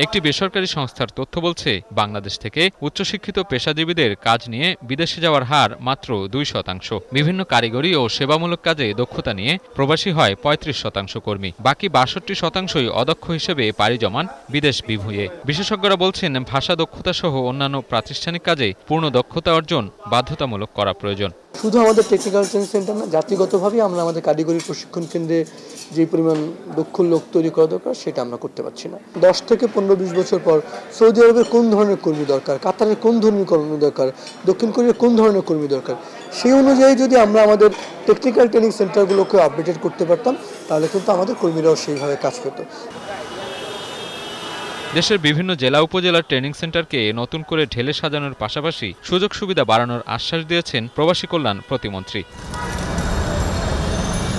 একটি বেসরকারি সংস্থার তথ্য বলছে, বাংলাদেশ থেকে উচ্চশিক্ষিত পেশাজীবীদের কাজ নিয়ে বিদেশে যাওয়ার হার মাত্র 2%। বিভিন্ন কারিগরি ও সেবামূলক কাজে দক্ষতা নিয়ে প্রবাসী হয় 35% কর্মী। বাকি 62%ই অদক্ষ হিসেবে পাড়ি জমান বিদেশ বিভুঁইয়ে। বিশেষজ্ঞরা বলছেন, ভাষা দক্ষতা সহ অন্যান্য প্রাতিষ্ঠানিক কাজে পূর্ণ দক্ষতা অর্জন বাধ্যতামূলক করা প্রয়োজন। শুধু আমাদের টেকনিক্যাল ট্রেনিং সেন্টার না, জাতিগতভাবেই আমরা আমাদের কারিগরি প্রশিক্ষণ কেন্দ্রে যে পরিমাণ দক্ষ লোক তৈরি করা দরকার সেটা আমরা করতে পারছি না। 10 থেকে 15-20 বছর পর সৌদি আরবের কোন ধরনের কর্মী দরকার, কাতারের কোন ধরনের কর্মী দরকার, দক্ষিণ কোরিয়ার কোন ধরনের কর্মী দরকার, সেই অনুযায়ী যদি আমরা আমাদের টেকনিক্যাল ট্রেনিং সেন্টারগুলোকে আপডেটেড করতে পারতাম তাহলে কিন্তু আমাদের কর্মীরাও সেইভাবে কাজ করত। দেশের বিভিন্ন জেলা উপজেলার ট্রেনিং সেন্টারকে নতুন করে ঢেলে সাজানোর পাশাপাশি সুযোগ সুবিধা বাড়ানোর আশ্বাস দিয়েছেন প্রবাসী কল্যাণ প্রতিমন্ত্রী।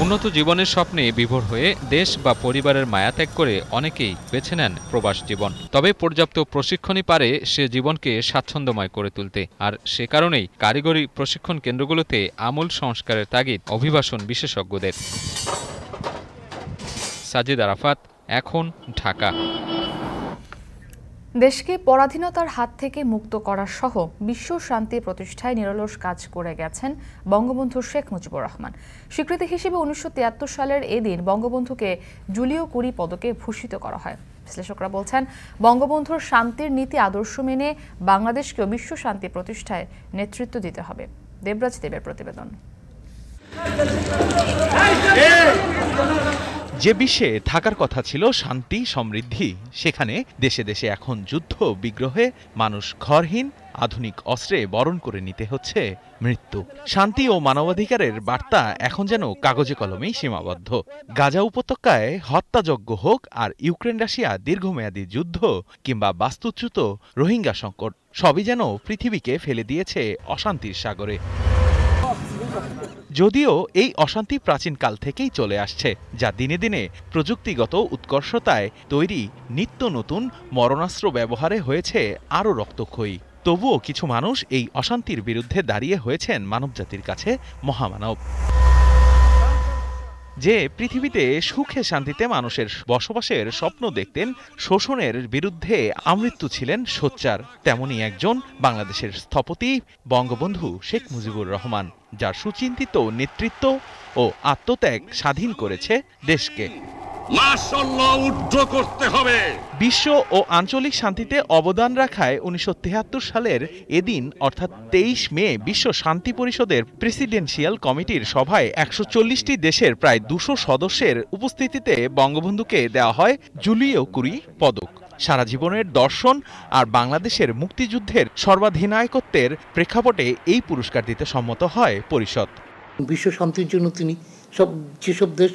উন্নত জীবনের স্বপ্নে বিভোর হয়ে দেশ বা পরিবারের মায়া ত্যাগ করে অনেকেই বেছে নেন প্রবাস জীবন। তবে পর্যাপ্ত প্রশিক্ষণই পারে সে জীবনকে স্বাচ্ছন্দ্যময় করে তুলতে। আর সে কারণেই কারিগরি প্রশিক্ষণ কেন্দ্রগুলোতে আমূল সংস্কারের তাগিদ অভিবাসন বিশেষজ্ঞদের। সাজিদ আরাফাত, এখন, ঢাকা। দেশকে পরাধীনতার হাত থেকে মুক্ত করা সহ বিশ্ব শান্তি প্রতিষ্ঠায় নিরলস কাজ করে গেছেন বঙ্গবন্ধু শেখ মুজিবুর রহমান। স্বীকৃতি হিসেবে 1973 সালের এদিন বঙ্গবন্ধুকে জুলিও কুরি পদকে ভূষিত করা হয়। বিশ্লেষকরা বলছেন, বঙ্গবন্ধুর শান্তির নীতি আদর্শ মেনে বাংলাদেশকেও বিশ্ব শান্তি প্রতিষ্ঠায় নেতৃত্ব দিতে হবে। দেবরাজ দেবের প্রতিবেদন। যে বিশ্বে থাকার কথা ছিল শান্তি সমৃদ্ধি, সেখানে দেশে দেশে এখন যুদ্ধ বিগ্রহে মানুষ ঘরহীন, আধুনিক অস্ত্রে বরণ করে নিতে হচ্ছে মৃত্যু। শান্তি ও মানবাধিকারের বার্তা এখন যেন কাগজে কলমেই সীমাবদ্ধ। গাজা উপত্যকায় হত্যাযজ্ঞ হোক, আর ইউক্রেন রাশিয়া দীর্ঘমেয়াদী যুদ্ধ, কিংবা বাস্তুচ্যুত রোহিঙ্গা সংকট, সবই যেন পৃথিবীকে ফেলে দিয়েছে অশান্তির সাগরে। যদিও এই অশান্তি প্রাচীনকাল থেকেই চলে আসছে, যা দিনে দিনে প্রযুক্তিগত উৎকর্ষতায় তৈরি নিত্য নতুন মরণাস্ত্র ব্যবহারে হয়েছে আরও রক্তক্ষয়ী। তবুও কিছু মানুষ এই অশান্তির বিরুদ্ধে দাঁড়িয়ে হয়েছেন মানবজাতির কাছে মহামানব। যে পৃথিবীতে সুখে শান্তিতে মানুষের বসবাসের স্বপ্ন দেখতেন, শোষণের বিরুদ্ধে আমৃত্যু ছিলেন সোচ্চার, তেমনই একজন বাংলাদেশের স্থপতি বঙ্গবন্ধু শেখ মুজিবুর রহমান, যার সুচিন্তিত নেতৃত্ব ও আত্মত্যাগ স্বাধীন করেছে দেশকে। মাশাআল্লাহ, উদ্ধার করতে হবে। বিশ্ব ও আঞ্চলিক শান্তিতে অবদান রাখায় 1973 সালের এদিন অর্থাৎ 23 মে বিশ্ব শান্তি পরিষদের প্রেসিডেন্সিয়াল কমিটির সভায় 140টি দেশের প্রায় 200 সদস্যের উপস্থিতিতে বঙ্গবন্ধুকে দেওয়া হয় জুলিও কুরি পদক। সারা জীবনের দর্শন আর বাংলাদেশের মুক্তিযুদ্ধের সর্বাধিনায়কত্বের প্রেক্ষাপটে এই পুরস্কার দিতে সম্মত হয় পরিষদ। বিশ্ব শান্তির জন্য তিনি যেসব দেশ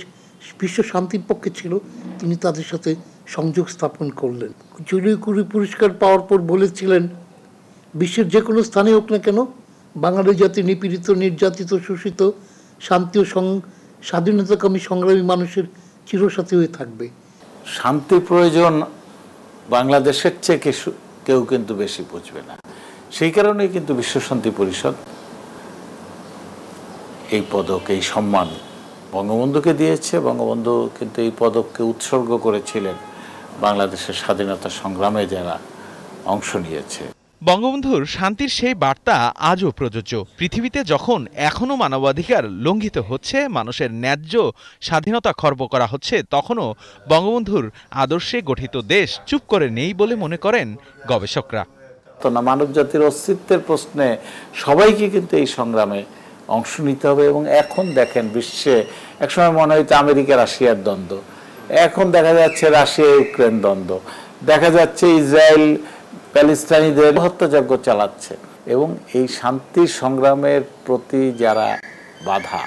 বিশ্ব শান্তির পক্ষে ছিল, তিনি তাদের সাথে সংযোগ স্থাপন করলেন। জুলিও কুরি পুরস্কার পাওয়ার পর বলেছিলেন, বিশ্বের যে কোনো স্থানে হোক না কেন, বাঙালি জাতি নিপীড়িত, নির্যাতিত, শোষিত, শান্তি ও স্বাধীনতাকামী সংগ্রামী মানুষের চিরসাথী হয়ে থাকবে। শান্তির প্রয়োজন বাংলাদেশের চেয়ে কেউ কিন্তু বেশি বুঝবে না। সেই কারণেই কিন্তু বিশ্ব শান্তি পরিষদ এই পদক, এই সম্মান বঙ্গবন্ধুকে দিয়েছে। বঙ্গবন্ধু কিন্তু এই পদককে উৎসর্গ করেছিলেন বাংলাদেশের স্বাধীনতা সংগ্রামে যারা অংশ নিয়েছে। বঙ্গবন্ধুর শান্তির সেই বার্তা আজও প্রযোজ্য। পৃথিবীতে যখন এখনও মানবাধিকার লঙ্ঘিত হচ্ছে, মানুষের ন্যায্য স্বাধীনতা খর্ব করা হচ্ছে, তখনও বঙ্গবন্ধুর আদর্শে গঠিত দেশ চুপ করে নেই বলে মনে করেন গবেষকরা। মানব জাতির অস্তিত্বের প্রশ্নে সবাইকে কিন্তু এই সংগ্রামে অংশ নিতে হবে। এবং এখন দেখেন, বিশ্বে একসময় মনে হইতো আমেরিকা রাশিয়ার দ্বন্দ্ব, এখন দেখা যাচ্ছে রাশিয়া ইউক্রেন দ্বন্দ্ব, দেখা যাচ্ছে ইসরায়েল প্যালেস্টাইনিদের হত্যাযজ্ঞ চালাচ্ছে। এবং এই শান্তির সংগ্রামের প্রতি যারা বাধা,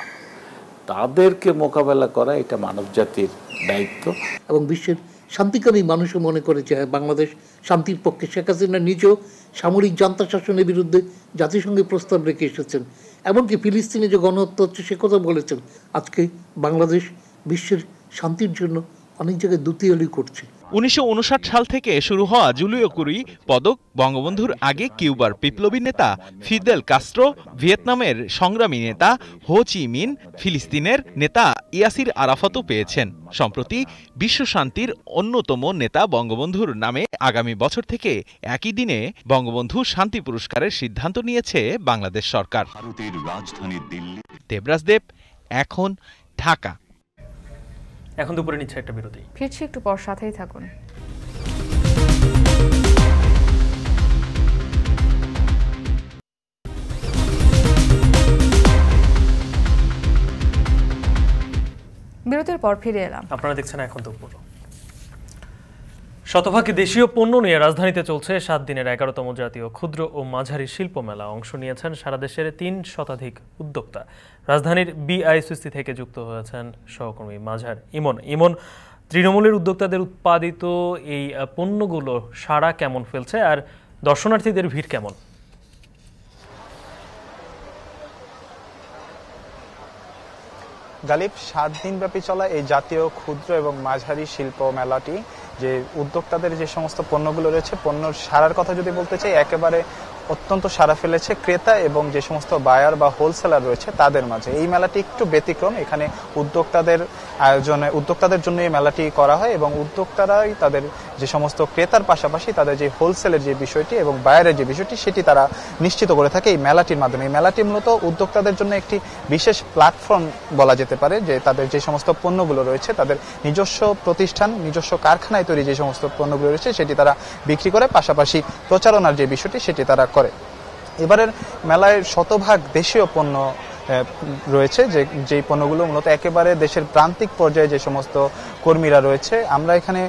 তাদেরকে মোকাবেলা করা এটা মানব জাতির দায়িত্ব। এবং বিশ্বের শান্তিকামী মানুষও মনে করেছে বাংলাদেশ শান্তির পক্ষে। শেখ হাসিনা নিজেও সামরিক জান্তা শাসনের বিরুদ্ধে জাতিসংঘে প্রস্তাব রেখে এসেছেন, এমনকি ফিলিস্তিনে যে গণহত্যা হচ্ছে সে কথা বলেছেন। আজকে বাংলাদেশ বিশ্বের শান্তির জন্য অনেক জায়গায় দুতিয়ালি করছে। 1959 সাল থেকে শুরু হওয়া জুলিও কুরি পদক বঙ্গবন্ধুর আগে কিউবার বিপ্লবী নেতা ফিদেল কাস্ত্রো, ভিয়েতনামের সংগ্রামী নেতা হো চি মিন, ফিলিস্তিনের নেতা ইয়াসির আরাফাতও পেয়েছেন। সম্প্রতি বিশ্ব শান্তির অন্যতম নেতা বঙ্গবন্ধুর নামে আগামী বছর থেকে একই দিনে বঙ্গবন্ধু শান্তি পুরস্কারের সিদ্ধান্ত নিয়েছে বাংলাদেশ সরকার। ভারতের রাজধানী দিল্লি। দেবরাজ দেব, এখন ঢাকা। এখন দুপুরে নিচ্ছে একটা বিরতি, ফিরছি একটু পর, সাথেই থাকুন। বিরতির পর ফিরে এলাম। আপনারা দেখছেন এখন দুপুর। শতভাগ দেশীয় পণ্য নিয়ে রাজধানীতে চলছে 7 দিনের 11তম জাতীয় ক্ষুদ্র ও মাঝারি শিল্প মেলা। অংশ নিয়েছেন সারা দেশের 3 শতাধিক উদ্যোক্তা। রাজধানীর বিআইসিসি থেকে যুক্ত হয়েছেন সহকর্মী মাঝার ইমন। তৃণমূলের উদ্যোক্তাদের উৎপাদিত এই পণ্যগুলো সাড়া কেমন ফেলছে আর দর্শনার্থীদের ভিড় কেমন? গালিব, 7 দিনব্যাপী চলা এই জাতীয় ক্ষুদ্র এবং মাঝারি শিল্প মেলাটি যে উদ্যোক্তাদের যে সমস্ত পণ্যগুলো রয়েছে, পণ্যর সারার কথা যদি বলতে চাই, একেবারে অত্যন্ত সারা ফেলেছে ক্রেতা এবং যে সমস্ত বায়ার বা হোলসেলার রয়েছে তাদের মাঝে। এই মেলাটি একটু ব্যতিক্রম। এখানে উদ্যোক্তাদের জন্য এই মেলাটি করা হয় এবং উদ্যোক্তারাই তাদের যে সমস্ত ক্রেতার পাশাপাশি তাদের যে হোলসেলের যে বিষয়টি এবং বায়ারের যে বিষয়টি সেটি তারা নিশ্চিত করে থাকে এই মেলাটির মাধ্যমে। এই মেলাটি মূলত উদ্যোক্তাদের জন্য একটি বিশেষ প্ল্যাটফর্ম বলা যেতে পারে, যে তাদের যে সমস্ত পণ্যগুলো রয়েছে তাদের নিজস্ব প্রতিষ্ঠান, নিজস্ব কারখানায় তৈরি যে সমস্ত পণ্যগুলো রয়েছে সেটি তারা বিক্রি করে, পাশাপাশি প্রচারণার যে বিষয়টি সেটি তারা করে। এবারের মেলায় শতভাগ দেশীয় পণ্য রয়েছে, যেই পণ্যগুলো মূলত একেবারে দেশের প্রান্তিক পর্যায়ে যে সমস্ত কর্মীরা রয়েছে। আমরা এখানে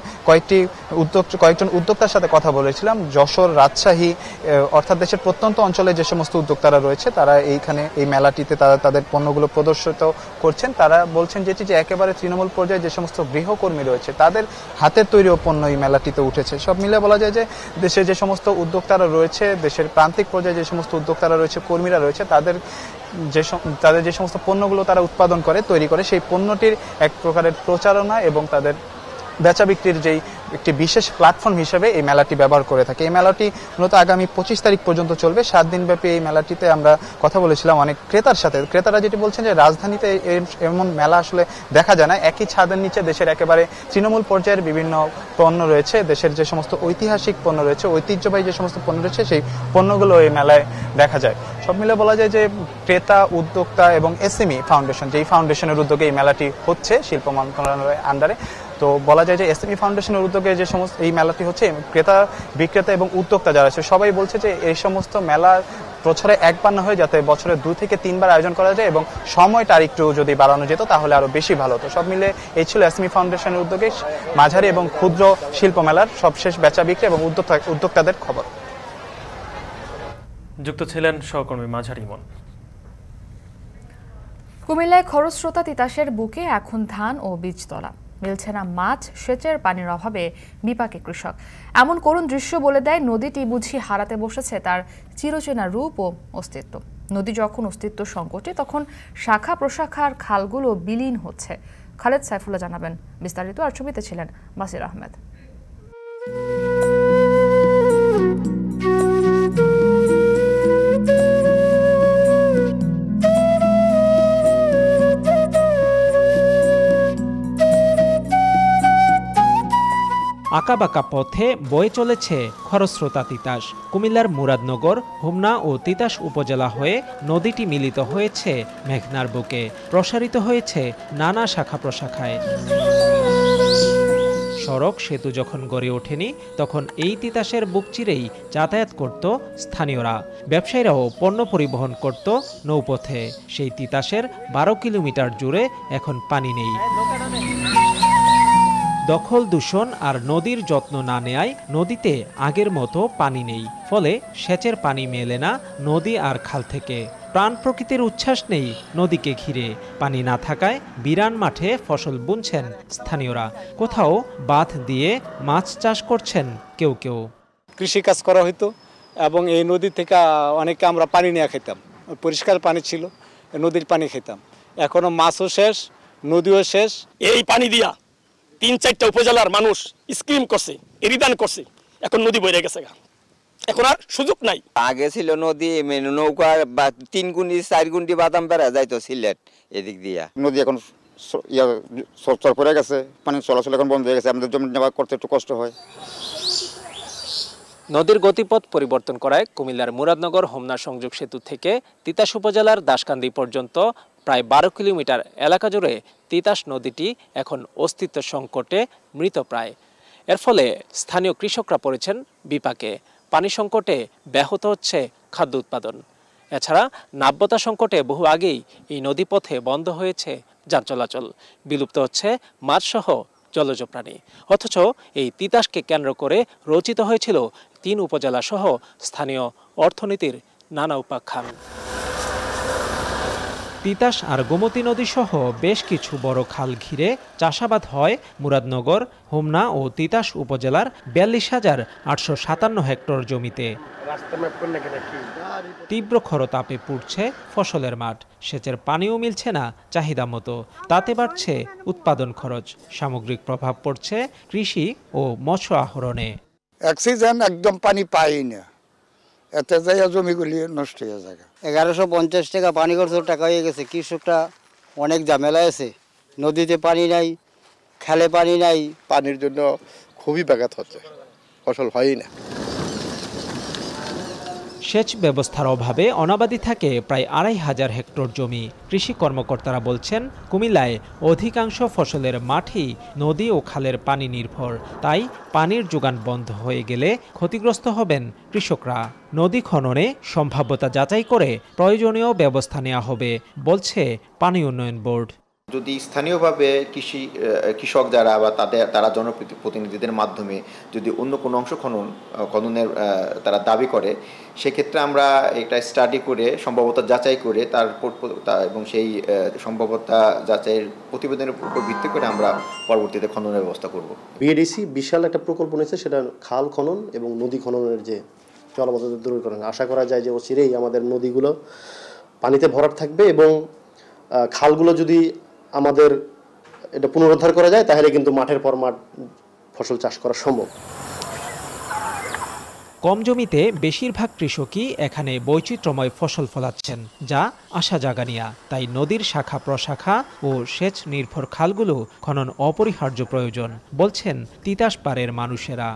কয়েকজন উদ্যোক্তার সাথে কথা বলেছিলাম। যশোর, রাজশাহী অর্থাৎ দেশের প্রত্যন্ত অঞ্চলে যে সমস্ত উদ্যোক্তারা রয়েছে তারা এইখানে এই মেলাটিতে তারা তাদের পণ্যগুলো প্রদর্শিত করছেন। তারা বলছেন যে একেবারে তৃণমূল পর্যায়ে যে সমস্ত গৃহকর্মী রয়েছে তাদের হাতের তৈরি পণ্য এই মেলাটিতে উঠেছে। সব মিলে বলা যায় যে দেশের যে সমস্ত উদ্যোক্তারা রয়েছে, দেশের প্রান্তিক পর্যায়ে যে সমস্ত উদ্যোক্তারা রয়েছে, কর্মীরা রয়েছে, তাদের যে সমস্ত পণ্যগুলো তারা উৎপাদন করে, তৈরি করে, সেই পণ্যটির এক প্রকারের প্রচারণা এবং তাদের বেচা বিক্রির যেই একটি বিশেষ প্ল্যাটফর্ম হিসেবে এই মেলাটি ব্যবহার করে থাকে। এই মেলাটি মূলত আগামী 25 তারিখ পর্যন্ত চলবে। 7 দিনব্যাপী এই মেলাটিতে আমরা কথা বলেছিলাম অনেক ক্রেতার সাথে। ক্রেতারা যেটি বলছেন যে রাজধানীতে এমন মেলা আসলে দেখা যায় না। একই ছাদের নিচে দেশের একেবারে তৃণমূল পর্যায়ের বিভিন্ন পণ্য রয়েছে, দেশের যে সমস্ত ঐতিহাসিক পণ্য রয়েছে, ঐতিহ্যবাহী যে সমস্ত পণ্য রয়েছে সেই পণ্যগুলো এই মেলায় দেখা যায়। সব মিলে বলা যায় যে ক্রেতা, উদ্যোক্তা এবং এসএমই ফাউন্ডেশন, যেই ফাউন্ডেশনের উদ্যোগে এই মেলাটি হচ্ছে শিল্প মন্ত্রণালয়ের আন্ডারে, তো বলা যায় যে এসএমই ফাউন্ডেশনের উদ্যোগে যে সমস্ত এই মেলাটি হচ্ছে, ক্রেতা, বিক্রেতা এবং উদ্যোক্তা যারা আছে সবাই বলছে যে এই সমস্ত মেলা বছরে একবার না হয়ে যাতে বছরে 2 থেকে 3 বার আয়োজন করা যায় এবং সময়টা আরেকটু যদি বাড়ানো যেত তাহলে আরো বেশি ভালো হতো। সব মিলে এই ছিল এসএমই ফাউন্ডেশনের উদ্যোগে মাঝারি এবং ক্ষুদ্র শিল্প মেলার সবশেষ বেচা বিক্রি এবং উদ্যোক্তাদের খবর। যুক্ত ছিলেন সহকর্মী মাঝার ইমন। কুমিল্লায় খরস্রোতা তিতাসের বুকে এখন ধান ও বীজতলা, মিলছে না মাছ, সেচের পানির অভাবে বিপাকে কৃষক। এমন করুণ দৃশ্য বলে দেয় নদীটি বুঝি হারাতে বসেছে তার চিরচেনা রূপ ও অস্তিত্ব। নদী যখন অস্তিত্ব সংকটে তখন শাখা প্রশাখার খালগুলো বিলীন হচ্ছে। খালেদ সাইফুল্লাহ জানাবেন বিস্তারিত। আর ছবিতে ছিলেন বাসির আহমেদ। আঁকাবাঁকা পথে বয়ে চলেছে খরস্রোতা তিতাস। কুমিল্লার মুরাদনগর, হোমনা ও তিতাস উপজেলা হয়ে নদীটি মিলিত হয়েছে মেঘনার বুকে, প্রসারিত হয়েছে নানা শাখা প্রশাখায়। সড়ক সেতু যখন গড়ে ওঠেনি তখন এই তিতাসের বুক চিরেই যাতায়াত করত স্থানীয়রা। ব্যবসায়ীরাও পণ্য পরিবহন করত নৌপথে। সেই তিতাসের 12 কিলোমিটার জুড়ে এখন পানি নেই। দখল দূষণ আর নদীর যত্ন না নেয়ায় নদীতে আগের মতো পানি নেই, ফলে সেচের পানি মেলে না নদী আর খাল থেকে। প্রাণ প্রকৃতির উচ্ছ্বাস নেই নদীকে ঘিরে। পানি না থাকায় বিরান মাঠে ফসল বুনছেন স্থানীয়রা, কোথাও বাঁধ দিয়ে মাছ চাষ করছেন কেউ কেউ। কৃষিকাজ করা হতো এবং এই নদী থেকে অনেকে আমরা পানি নিয়ে খেতাম, পরিষ্কার পানি ছিল, নদীর পানি খেতাম। এখনো মাছও শেষ, নদীও শেষ। এই পানি দিয়া ৩-৪টা উপজেলার মানুষ স্কিম করছে, এরিদান করছে, এখন নদী বইরে গেছে, এখন আর সুযোগ নাই। আগে ছিল নদী নৌকা 3 গুণি 4 গুণি বাদাম বেড়া যাইতো সিলেট এদিক দিয়া। নদী এখন চর পড়ে গেছে, পানি চলাচল এখন বন্ধ হয়ে গেছে, আমাদের জমি নেওয়া করতে একটু কষ্ট হয়। নদীর গতিপথ পরিবর্তন করায় কুমিল্লার মুরাদনগর হোমনা সংযোগ সেতু থেকে তিতাস উপজেলার দাসকান্দি পর্যন্ত প্রায় 12 কিলোমিটার এলাকা জুড়ে তিতাস নদীটি এখন অস্তিত্ব সংকটে মৃতপ্রায়। এর ফলে স্থানীয় কৃষকরা পড়েছেন বিপাকে। পানি সংকটে ব্যাহত হচ্ছে খাদ্য উৎপাদন। এছাড়া নাব্যতা সংকটে বহু আগেই এই নদীপথে বন্ধ হয়েছে যান চলাচল, বিলুপ্ত হচ্ছে মাছসহ জলজ প্রাণী। অথচ এই তিতাসকে কেন্দ্র করে রচিত হয়েছিল 3 উপজেলা সহ স্থানীয় অর্থনীতির নানা উপাখ্যান। তিতাস আর গোমতী নদী সহ বেশ কিছু বড় খাল ঘিরে চাষাবাদ হয় মুরাদনগর, হোমনা ও তিতাস উপজেলার 42,857 হেক্টর জমিতে। তীব্র খরতাপে পুড়ছে ফসলের মাঠ, সেচের পানিও মিলছে না চাহিদা মতো, তাতে বাড়ছে উৎপাদন খরচ। সামগ্রিক প্রভাব পড়ছে কৃষি ও মৎস্য আহরণে। এক সিজন একদম পানি পাই না, এতে যাই জমিগুলি নষ্ট হয়ে যায়। 1150 টাকা পানি খরচের টাকা হয়ে গেছে। কৃষকটা অনেক ঝামেলা আছে, নদীতে পানি নাই, খালে পানি নাই, পানির জন্য খুবই ব্যাঘাত হচ্ছে, ফসল হয়ই না। সেচ ব্যবস্থার অভাবে অনাবাদি থাকে প্রায় 2,500 হেক্টর জমি। কৃষি কর্মকর্তারা বলছেন, কুমিল্লায় অধিকাংশ ফসলের মাঠই নদী ও খালের পানি নির্ভর। তাই পানির যোগান বন্ধ হয়ে গেলে ক্ষতিগ্রস্ত হবেন কৃষকরা। নদী খননে সম্ভাব্যতা যাচাই করে প্রয়োজনীয় ব্যবস্থা নেওয়া হবে বলছে পানি উন্নয়ন বোর্ড। যদি স্থানীয়ভাবে কৃষক যারা বা তারা জনপ্রতিনিধিদের মাধ্যমে যদি অন্য কোনো অংশ খননের তারা দাবি করে, সেক্ষেত্রে আমরা একটা স্টাডি করে সম্ভাব্যতা যাচাই করে এবং সেই সম্ভাব্যতা যাচাইয়ের প্রতিবেদনের উপর ভিত্তি করে আমরা পরবর্তীতে খননের ব্যবস্থা করব। বিএডিসি বিশাল একটা প্রকল্প নিয়েছে, সেটা খাল খনন এবং নদী খননের যে জলাবদ্ধতা দূরীকরণ। আশা করা যায় যে অচিরেই আমাদের নদীগুলো পানিতে ভরাট থাকবে এবং খালগুলো যদি আমাদের এটা পুনরুদ্ধার করা যায় তাহলে কিন্তু মাঠের পর মাঠ ফসল চাষ করা সম্ভব। কম জমিতে বেশিরভাগ কৃষকই এখানে বৈচিত্র্যময় ফসল ফলাচ্ছেন, যা আশা জাগানিয়া। তাই নদীর শাখা প্রশাখা ও সেচ নির্ভর খালগুলো খনন অপরিহার্য প্রয়োজন বলছেন তিতাস পাড়ের মানুষেরা।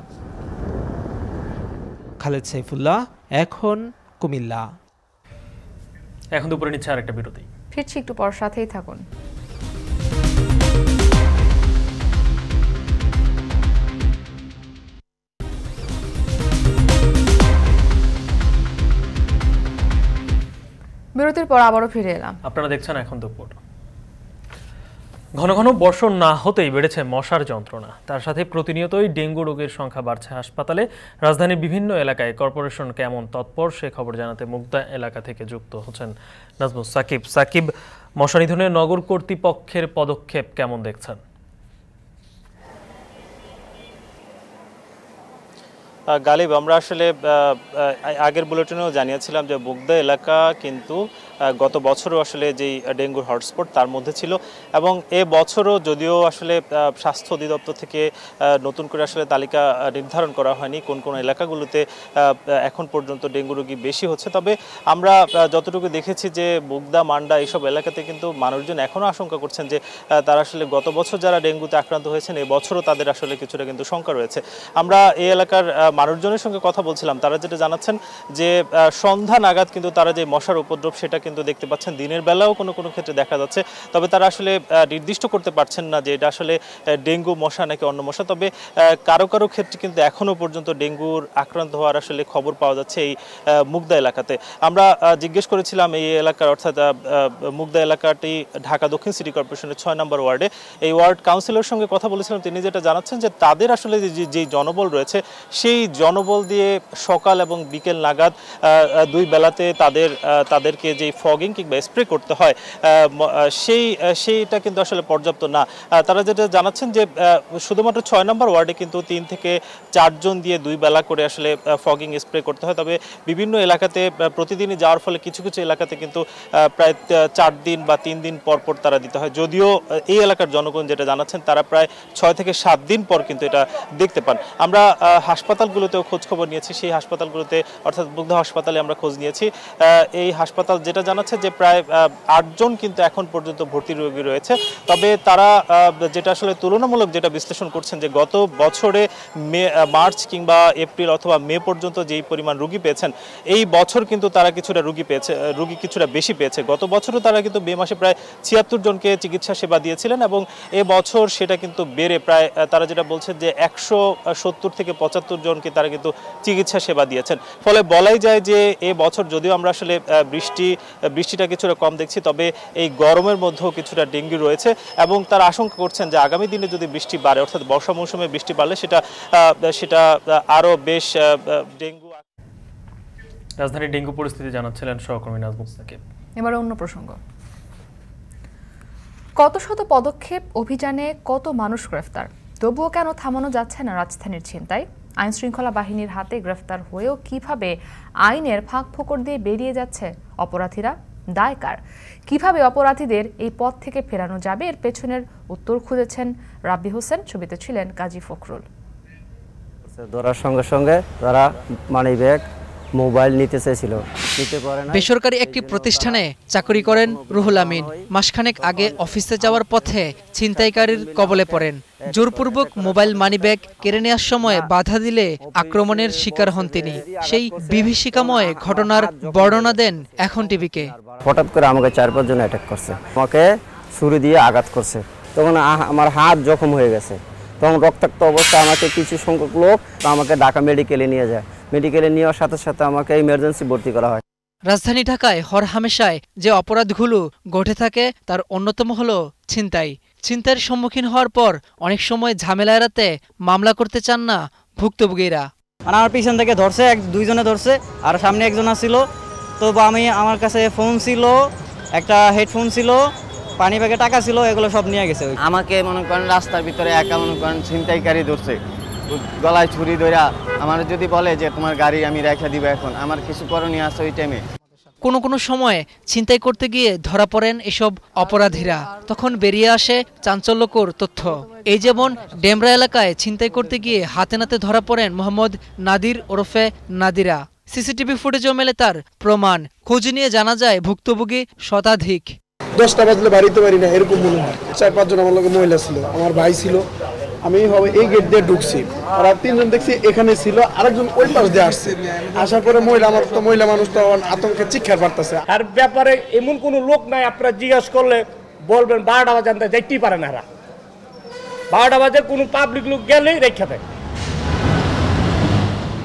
খালেদ সাইফুল্লাহ, এখন কুমিল্লা। এখন দুপুরে নিচ্ছে আরেকটা বিরতি, ফিরছি একটু পর, সাথেই থাকুন। বিরতির পর আবারও ফিরে এলাম। আপনারা দেখছেন এখন দুপুর। ঘন ঘন বর্ষণ না হতেই বেড়েছে মশার যন্ত্রণা, তার সাথে প্রতিনিয়তই ডেঙ্গু রোগীর সংখ্যা বাড়ছে হাসপাতালে। রাজধানীর বিভিন্ন এলাকায় কর্পোরেশন কেমন তৎপর সে খবর জানাতে মুগদা এলাকা থেকে যুক্ত হচ্ছেন নাজমুস সাকিব। সাকিব, মশা নিধনে নগর কর্তৃপক্ষের পদক্ষেপ কেমন দেখছেন? গালিব, আমরা আসলে আগের বুলেটিনেও জানিয়েছিলাম যে মুগদা এলাকা কিন্তু গত বছরও আসলে যেই ডেঙ্গুর হটস্পট তার মধ্যে ছিল, এবং এ বছরও যদিও আসলে স্বাস্থ্য অধিদপ্তর থেকে নতুন করে আসলে তালিকা নির্ধারণ করা হয়নি কোন কোন এলাকাগুলোতে এখন পর্যন্ত ডেঙ্গু রোগী বেশি হচ্ছে, তবে আমরা যতটুকু দেখেছি যে মুগদা, মান্ডা এইসব এলাকাতে কিন্তু মানুষজন এখনও আশঙ্কা করছেন যে তারা আসলে গত বছর যারা ডেঙ্গুতে আক্রান্ত হয়েছেন এ বছরও তাদের আসলে কিছুটা কিন্তু শঙ্কা রয়েছে। আমরা এই এলাকার মানুষজনের সঙ্গে কথা বলছিলাম, তারা যেটা জানাচ্ছেন যে সন্ধ্যা নাগাদ কিন্তু তারা যে মশার উপদ্রব সেটা কিন্তু দেখতে পাচ্ছেন, দিনের বেলাও কোনো কোনো ক্ষেত্রে দেখা যাচ্ছে। তবে তারা আসলে নির্দিষ্ট করতে পারছেন না যে এটা আসলে ডেঙ্গু মশা নাকি অন্য মশা। তবে কারো কারো ক্ষেত্রে কিন্তু এখনও পর্যন্ত ডেঙ্গুর আক্রান্ত হওয়ার আসলে খবর পাওয়া যাচ্ছে এই মুগদা এলাকাতে। আমরা জিজ্ঞেস করেছিলাম এই এলাকার, অর্থাৎ মুগদা এলাকাটি ঢাকা দক্ষিণ সিটি কর্পোরেশনের 6 নম্বর ওয়ার্ডে এই ওয়ার্ড কাউন্সিলরের সঙ্গে কথা বলেছিলাম। তিনি যেটা জানাচ্ছেন যে তাদের আসলে যে জনবল রয়েছে সেই জনবল দিয়ে সকাল এবং বিকেল নাগাদ দুই বেলাতে তাদেরকে যে ফগিং কিংবা স্প্রে করতে হয় সেইটা কিন্তু আসলে পর্যাপ্ত না। তারা যেটা জানাচ্ছেন যে শুধুমাত্র 6 নম্বর ওয়ার্ডে কিন্তু 3 থেকে 4 জন দিয়ে দুই বেলা করে আসলে ফগিং স্প্রে করতে হয়। তবে বিভিন্ন এলাকাতে প্রতিদিনই যাওয়ার ফলে কিছু কিছু এলাকাতে কিন্তু প্রায় 4 দিন বা 3 দিন পর পর তারা দিতে হয়। যদিও এই এলাকার জনগণ যেটা জানাচ্ছেন তারা প্রায় 6 থেকে 7 দিন পর কিন্তু এটা দেখতে পান। আমরা হাসপাতালগুলোতেও খোঁজ খবর নিয়েছি, সেই হাসপাতালগুলোতে অর্থাৎ মুগদা হাসপাতালে আমরা খোঁজ নিয়েছি। এই হাসপাতাল যেটা জানাচ্ছে যে প্রায় 8 জন কিন্তু এখন পর্যন্ত ভর্তি রোগী রয়েছে। তবে তারা যেটা আসলে তুলনামূলক যেটা বিশ্লেষণ করছেন যে গত বছরে মার্চ কিংবা এপ্রিল অথবা মে পর্যন্ত যেই পরিমাণ রোগী পেয়েছেন, এই বছর কিন্তু তারা কিছুটা রোগী কিছুটা বেশি পেয়েছে। গত বছরও তারা কিন্তু মে মাসে প্রায় 76 জনকে চিকিৎসা সেবা দিয়েছিলেন এবং এ বছর সেটা কিন্তু বেড়ে প্রায় তারা যেটা বলছেন যে 170 থেকে 75 জনকে তারা কিন্তু চিকিৎসা সেবা দিয়েছেন। ফলে বলাই যায় যে এ বছর যদিও আমরা আসলে বৃষ্টিটা কিছুটা কম দেখছি, তবে এই গরমের মধ্যেও কিছুটা ডেঙ্গু রয়েছে এবং তারা আশঙ্কা করছেন যে আগামী দিনে যদি বৃষ্টি বাড়ে, অর্থাৎ বর্ষা মৌসুমে বৃষ্টি বাড়লে সেটা আরও বেশ ডেঙ্গু। রাজধানীর ডেঙ্গু পরিস্থিতি জানাচ্ছিলেন সহকর্মী নাজমুল সাকিব। এবার অন্য প্রসঙ্গ। কত শত পদক্ষেপ, অভিযানে কত মানুষ গ্রেফতার, তবুও কেন থামানো যাচ্ছে না রাজধানীর ছিনতাই? আইন শৃঙ্খলা বাহিনীর হাতে গ্রেফতার হয়েও কিভাবে আইনের ফাঁক ফোকর দিয়ে বেরিয়ে যাচ্ছে অপরাধীরা? দায় কার? কিভাবে অপরাধীদের এই পথ থেকে ফেরানো যাবে, এর পেছনের উত্তর খুঁজেছেন রাব্বি হোসেন। ছবিতে ছিলেন কাজী ফখরুল। ধরার সঙ্গে সঙ্গে তারা মানি ব্যাগ, মোবাইল নিতে চেয়েছিল, নিতে পারে না। বেসরকারি একটি প্রতিষ্ঠানে চাকরি করেন রুহুল আমিন। মাসখানেক আগে অফিসে যাওয়ার পথে ছিনতাইকারীর কবলে পড়েন। জোরপূর্বক মোবাইল মানিব্যাগ কেড়ে নেওয়ার সময় বাধা দিলে আক্রমণের শিকার হন তিনি। সেই বিভীষিকাময় ঘটনার বর্ণনা দেন এখন টিভিকে। হঠাৎ করে আমাকে 4-5 জন অ্যাটাক করছে, আমাকে ছুরি দিয়ে আঘাত করছে। তখন আমার হাত জখম হয়ে গেছে। তখন রক্তাক্ত অবস্থায় আমাকে কিছু সংখ্যক লোক আমাকে ঢাকা মেডিকেলে নিয়ে যায়। মেডিকেলে নেওয়ার সাথে সাথে আমাকে ইমার্জেন্সি ভর্তি করা হয়। রাজধানী ঢাকায় হরহামেশায় যে অপরাধগুলো ঘটে থাকে তার অন্যতম হলো ছিনতাই। ছিনতাইয়ের সম্মুখীন হওয়ার পর অনেক সময় ঝামেলা এড়াতে মামলা করতে চান না ভুক্তভোগীরা। মানে আমার পিছন থেকে ধরছে, 2 জনে ধরছে, আর সামনে একজন ছিল। তো আমার কাছে ফোন ছিল, একটা হেডফোন ছিল, পানি ব্যাগে টাকা ছিল, এগুলো সব নিয়ে গেছে। আমাকে মনে করেন রাস্তার ভিতরে একা মনে করেন ছিনতাইকারী ধরছে, গলায় ছুরি ধরা। আমার যদি বলে যে তোমার গাড়ি আমি রেখে দিব, এখন আমার কিছু করণীয় আছে ওই টাইমে। কোনো কোনো সময় ছিনতাই করতে গিয়ে ধরা পড়েন এসব অপরাধীরা, তখন বেরিয়ে আসে চাঞ্চল্যকর তথ্য। এই যেমন ডেমরা এলাকায় ছিনতাই করতে গিয়ে হাতে নাতে ধরা পড়েন মোহাম্মদ নাদির ওরফে নাদিরা। সিসিটিভি ফুটেজও মেলে তার প্রমাণ। খোঁজ নিয়ে জানা যায় ভুক্তভোগী শতাধিক। 10টা বাজলে বাড়িতে পারি না এরকম মনে হয়। 4-5 জন আমার লগে মহিলা ছিল, আমার ভাই ছিল, আমি এই গেট দিয়ে ঢুকছি, আর 3 জন দেখছি এখানে ছিল, আরেকজন ওই পাশ দিয়ে আসছে। আসার পরে মহিলা মানুষ তো আতঙ্কে চিৎকার পারতেছে। আর ব্যাপারে এমন কোনো লোক নাই আপনারা জিজ্ঞাসা করলে বলবেন 12টা বাজে আনতে যাইতেই পারে না। 12টা বাজে কোনো পাবলিক লোক গেলেই রেখে দেয়।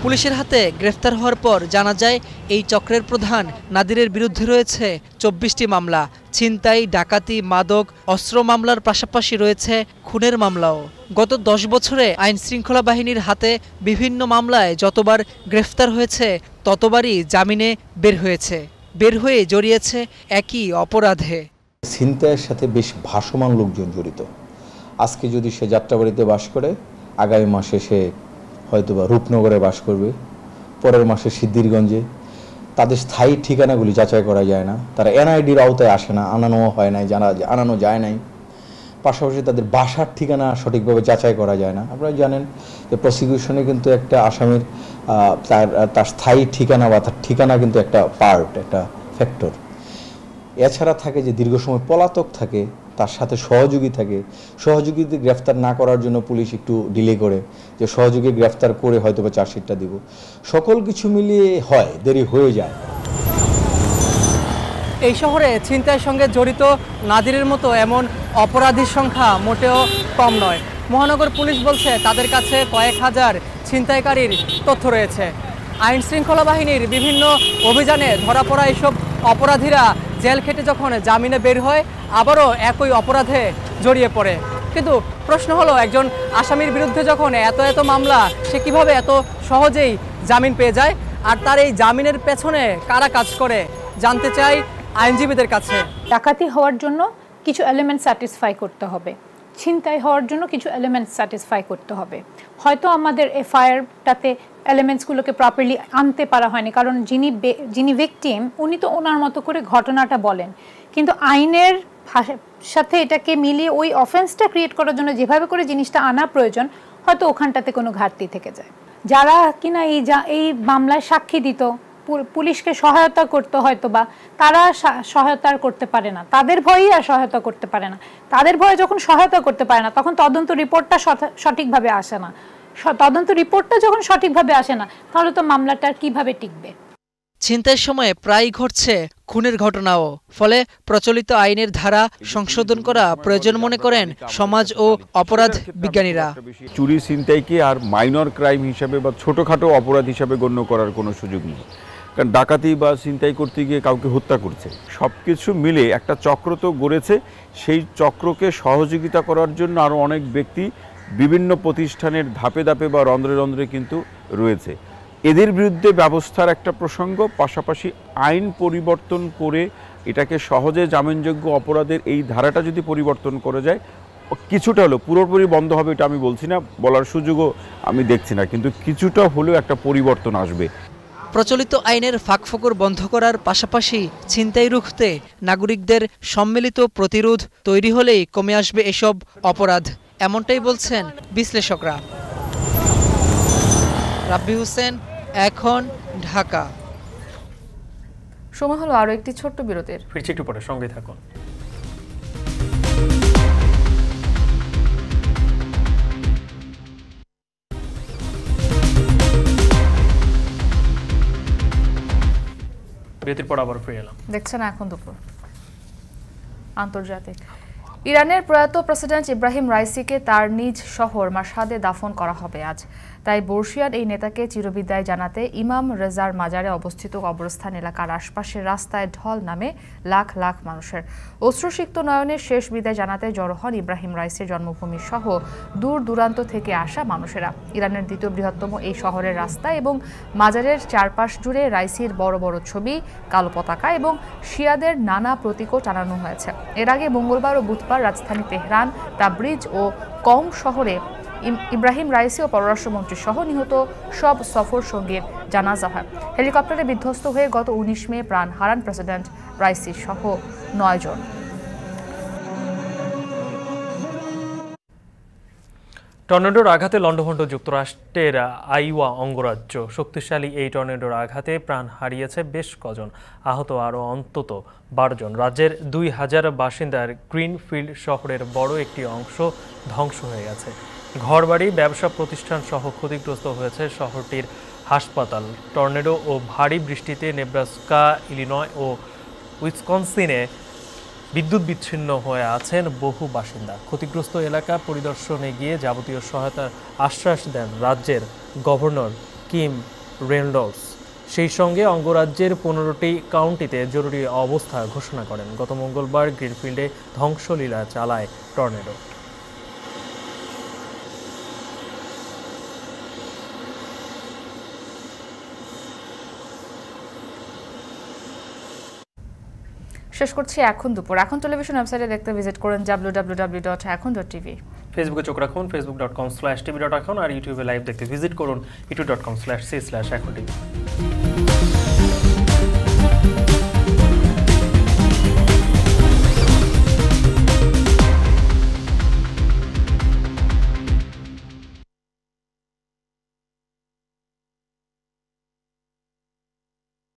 পুলিশের হাতে গ্রেফতার হওয়ার পর জানা যায় এই চক্রের প্রধান নাদিরের বিরুদ্ধে রয়েছে 24টি মামলা। ছিনতাই, ডাকাতি, মাদক, অস্ত্র মামলার পাশাপাশি রয়েছে খুনের মামলাও। গত 10 বছরে আইন শৃঙ্খলা বাহিনীর হাতে বিভিন্ন মামলায় যতবার গ্রেফতার হয়েছে ততবারই জামিনে বের হয়েছে, বের হয়ে জড়িয়েছে একই অপরাধে। ছিনতাইয়ের সাথে বেশ ভাসমান লোকজন জড়িত। আজকে যদি সে যাত্রাবাড়িতে বাস করে, আগামী মাসে সে হয়তোবা রূপনগরে বাস করবে, পরের মাসে সিদ্ধিরগঞ্জে। তাদের স্থায়ী ঠিকানাগুলি যাচাই করা যায় না, তারা এনআইডির আওতায় আসে না, আনানো যায় নাই। পাশাপাশি তাদের বাসার ঠিকানা সঠিকভাবে যাচাই করা যায় না। আপনারা জানেন যে প্রসিকিউশনে কিন্তু একটা আসামির তার স্থায়ী ঠিকানা বা তার ঠিকানা কিন্তু একটা পার্ট, একটা ফ্যাক্টর। এছাড়া থাকে যে দীর্ঘ সময় পলাতক থাকে, তার সাথে সহযোগী থাকে, সহযোগীদের গ্রেফতার না করার জন্য পুলিশ একটু ডিলে করে, যে সহযোগী গ্রেফতার করে হয়তো বা চার্জশিটটা দিব, সকল কিছু মিলিয়ে হয়, দেরি হয়ে যায়। এই শহরে ছিনতাইয়ের সঙ্গে জড়িত নাদিরের মতো এমন অপরাধীর সংখ্যা মোটেও কম নয়। মহানগর পুলিশ বলছে তাদের কাছে কয়েক হাজার ছিনতাইকারীর তথ্য রয়েছে। আইন শৃঙ্খলা বাহিনীর বিভিন্ন অভিযানে ধরা পড়া এসব অপরাধীরা জেল খেটে যখন জামিনে বের হয় আবারও একই অপরাধে জড়িয়ে পড়ে। কিন্তু প্রশ্ন হলো, একজন আসামির বিরুদ্ধে যখন এত এত মামলা, সে কিভাবে এত সহজেই জামিন পেয়ে যায়? আর তার এই জামিনের পেছনে কারা কাজ করে জানতে চাই আইনজীবীদের কাছে। ডাকাতি হওয়ার জন্য কিছু এলিমেন্ট স্যাটিসফাই করতে হবে, ছিনতাই হওয়ার জন্য কিছু এলিমেন্ট স্যাটিসফাই করতে হবে। হয়তো আমাদের এফআইআরটাতে এলিমেন্টসগুলোকে প্রপারলি আনতে পারা হয়নি, কারণ যিনি ভিকটিম উনি তো ওনার মতো করে ঘটনাটা বলেন, কিন্তু আইনের সাথে এটাকে মিলিয়ে ওই অফেন্সটা ক্রিয়েট করার জন্য যেভাবে করে জিনিসটা আনা প্রয়োজন, হয়তো ওখানটাতে কোনো ঘাটতি থেকে যায়। যারা কিনা এই মামলায় সাক্ষী দিত, পুলিশকে সহায়তা করতে হয়তো বা তারা সহায়তা করতে পারে না, তাদের ভয়েই আর সহায়তা করতে পারে না। তাদের ভয়ে যখন সহায়তা করতে পারে না, তখন তদন্ত রিপোর্টটা সঠিকভাবে আসে না। তদন্ত রিপোর্টটা যখন সঠিকভাবে আসে না, তাহলে তো মামলাটা কিভাবে টিকবে? ছিনতাইয়ের সময় প্রায়ই ঘটছে খুনের ঘটনাও, ফলে প্রচলিত আইনের ধারা সংশোধন করা প্রয়োজন মনে করেন সমাজ ও অপরাধ বিজ্ঞানীরা। চুরি ছিনতাইকে আর মাইনর ক্রাইম হিসাবে বা ছোটখাটো অপরাধ হিসাবে গণ্য করার কোনো সুযোগ নেই, কারণ ডাকাতি বা ছিনতাই করতে গিয়ে কাউকে হত্যা করছে। সব কিছু মিলে একটা চক্র তো গড়েছে, সেই চক্রকে সহযোগিতা করার জন্য আরও অনেক ব্যক্তি বিভিন্ন প্রতিষ্ঠানের ধাপে ধাপে বা রন্ধ্রে রন্ধ্রে কিন্তু রয়েছে। এদের বিরুদ্ধে ব্যবস্থার একটা প্রসঙ্গ, পাশাপাশি আইন পরিবর্তন করে এটাকে সহজে জামিনযোগ্য অপরাধের এই ধারাটা যদি পরিবর্তন করে যায়, কিছুটা হলেও, পুরোপুরি বন্ধ হবে এটা আমি বলছি না, বলার সুযোগও আমি দেখছি না, কিন্তু কিছুটা হলেও একটা পরিবর্তন আসবে। প্রচলিত আইনের ফাঁকফোকর বন্ধ করার পাশাপাশি ছিনতাই রুখতে নাগরিকদের সম্মিলিত প্রতিরোধ তৈরি হলেই কমে আসবে এসব অপরাধ, এমনটাই বলছেন বিশ্লেষকরা। রাব্বি হোসেন, এখন, ঢাকা। সময় হলো আরো একটি ছোট্ট বিরতির, ফিরছি একটু পরে, সঙ্গে থাকুন। বিরতির পর আবার ফিরে এলাম। দেখছেন এখন দুপুর। আন্তর্জাতিক। ইরানের প্রয়াত প্রেসিডেন্ট ইব্রাহিম রাইসিকে তার নিজ শহর মাশহাদে দাফন করা হবে আজ। তাই বর্ষিয়ান এই নেতাকে চিরবিদায় জানাতে ইমাম রেজার মাজারে অবস্থিত কবরস্থান এলাকার আশপাশের রাস্তায় ঢল নামে লাখ লাখ মানুষের। অশ্রুসিক্ত নয়নের শেষ বিদায় জানাতে জড়ো হন ইব্রাহিম রাইসির জন্মভূমি সহ দূর দূরান্ত থেকে আসা মানুষেরা। ইরানের দ্বিতীয় বৃহত্তম এই শহরের রাস্তা এবং মাজারের চারপাশ জুড়ে রাইসির বড় বড় ছবি, কালো পতাকা এবং শিয়াদের নানা প্রতীকও টানানো হয়েছে। এর আগে মঙ্গলবার ও বুধবার রাজধানী তেহরান, তাবরিজ ও কম শহরে ইব্রাহিম রাইসি ও পররাষ্ট্রমন্ত্রী সহ নিহত সব সফর সঙ্গীর জানাজা হয়। হেলিকপ্টারে বিধ্বস্ত হয়ে গত 19 মে প্রাণ হারান প্রেসিডেন্ট রাইসি সহ 9 জন। টর্নেডোর আঘাতে লণ্ডভণ্ড যুক্তরাষ্ট্রের আইওয়া অঙ্গরাজ্য। শক্তিশালী এই টর্নেডোর আঘাতে প্রাণ হারিয়েছে বেশ কজন, আহত আরও অন্তত 12 জন। রাজ্যের 2000 বাসিন্দার গ্রিনফিল্ড শহরের বড় একটি অংশ ধ্বংস হয়ে গেছে। ঘরবাড়ি, ব্যবসা প্রতিষ্ঠান সহ ক্ষতিগ্রস্ত হয়েছে শহরটির হাসপাতাল। টর্নেডো ও ভারী বৃষ্টিতে নেব্রাস্কা, ইলিনয় ও উইসকনসিনে বিদ্যুৎ বিচ্ছিন্ন হয়ে আছেন বহু বাসিন্দা। ক্ষতিগ্রস্ত এলাকা পরিদর্শনে গিয়ে যাবতীয় সহায়তার আশ্বাস দেন রাজ্যের গভর্নর কিম রেনল্ডস। সেই সঙ্গে অঙ্গরাজ্যের 15টি কাউন্টিতে জরুরি অবস্থা ঘোষণা করেন। গত মঙ্গলবার গ্রিনফিল্ডে ধ্বংসলীলা চালায় টর্নেডো। শেষ করছি এখন দুপুর। এখন টেলিভিশন ওয়েবসাইটে দেখতে ভিজিট করেন www.ekhon.tv। ফেসবুকে চোখ রাখুন facebook.com/tv.ekhon আর ইউটিউবে লাইভ দেখতে ভিজিট করুন youtube.com/c/ekhon tv।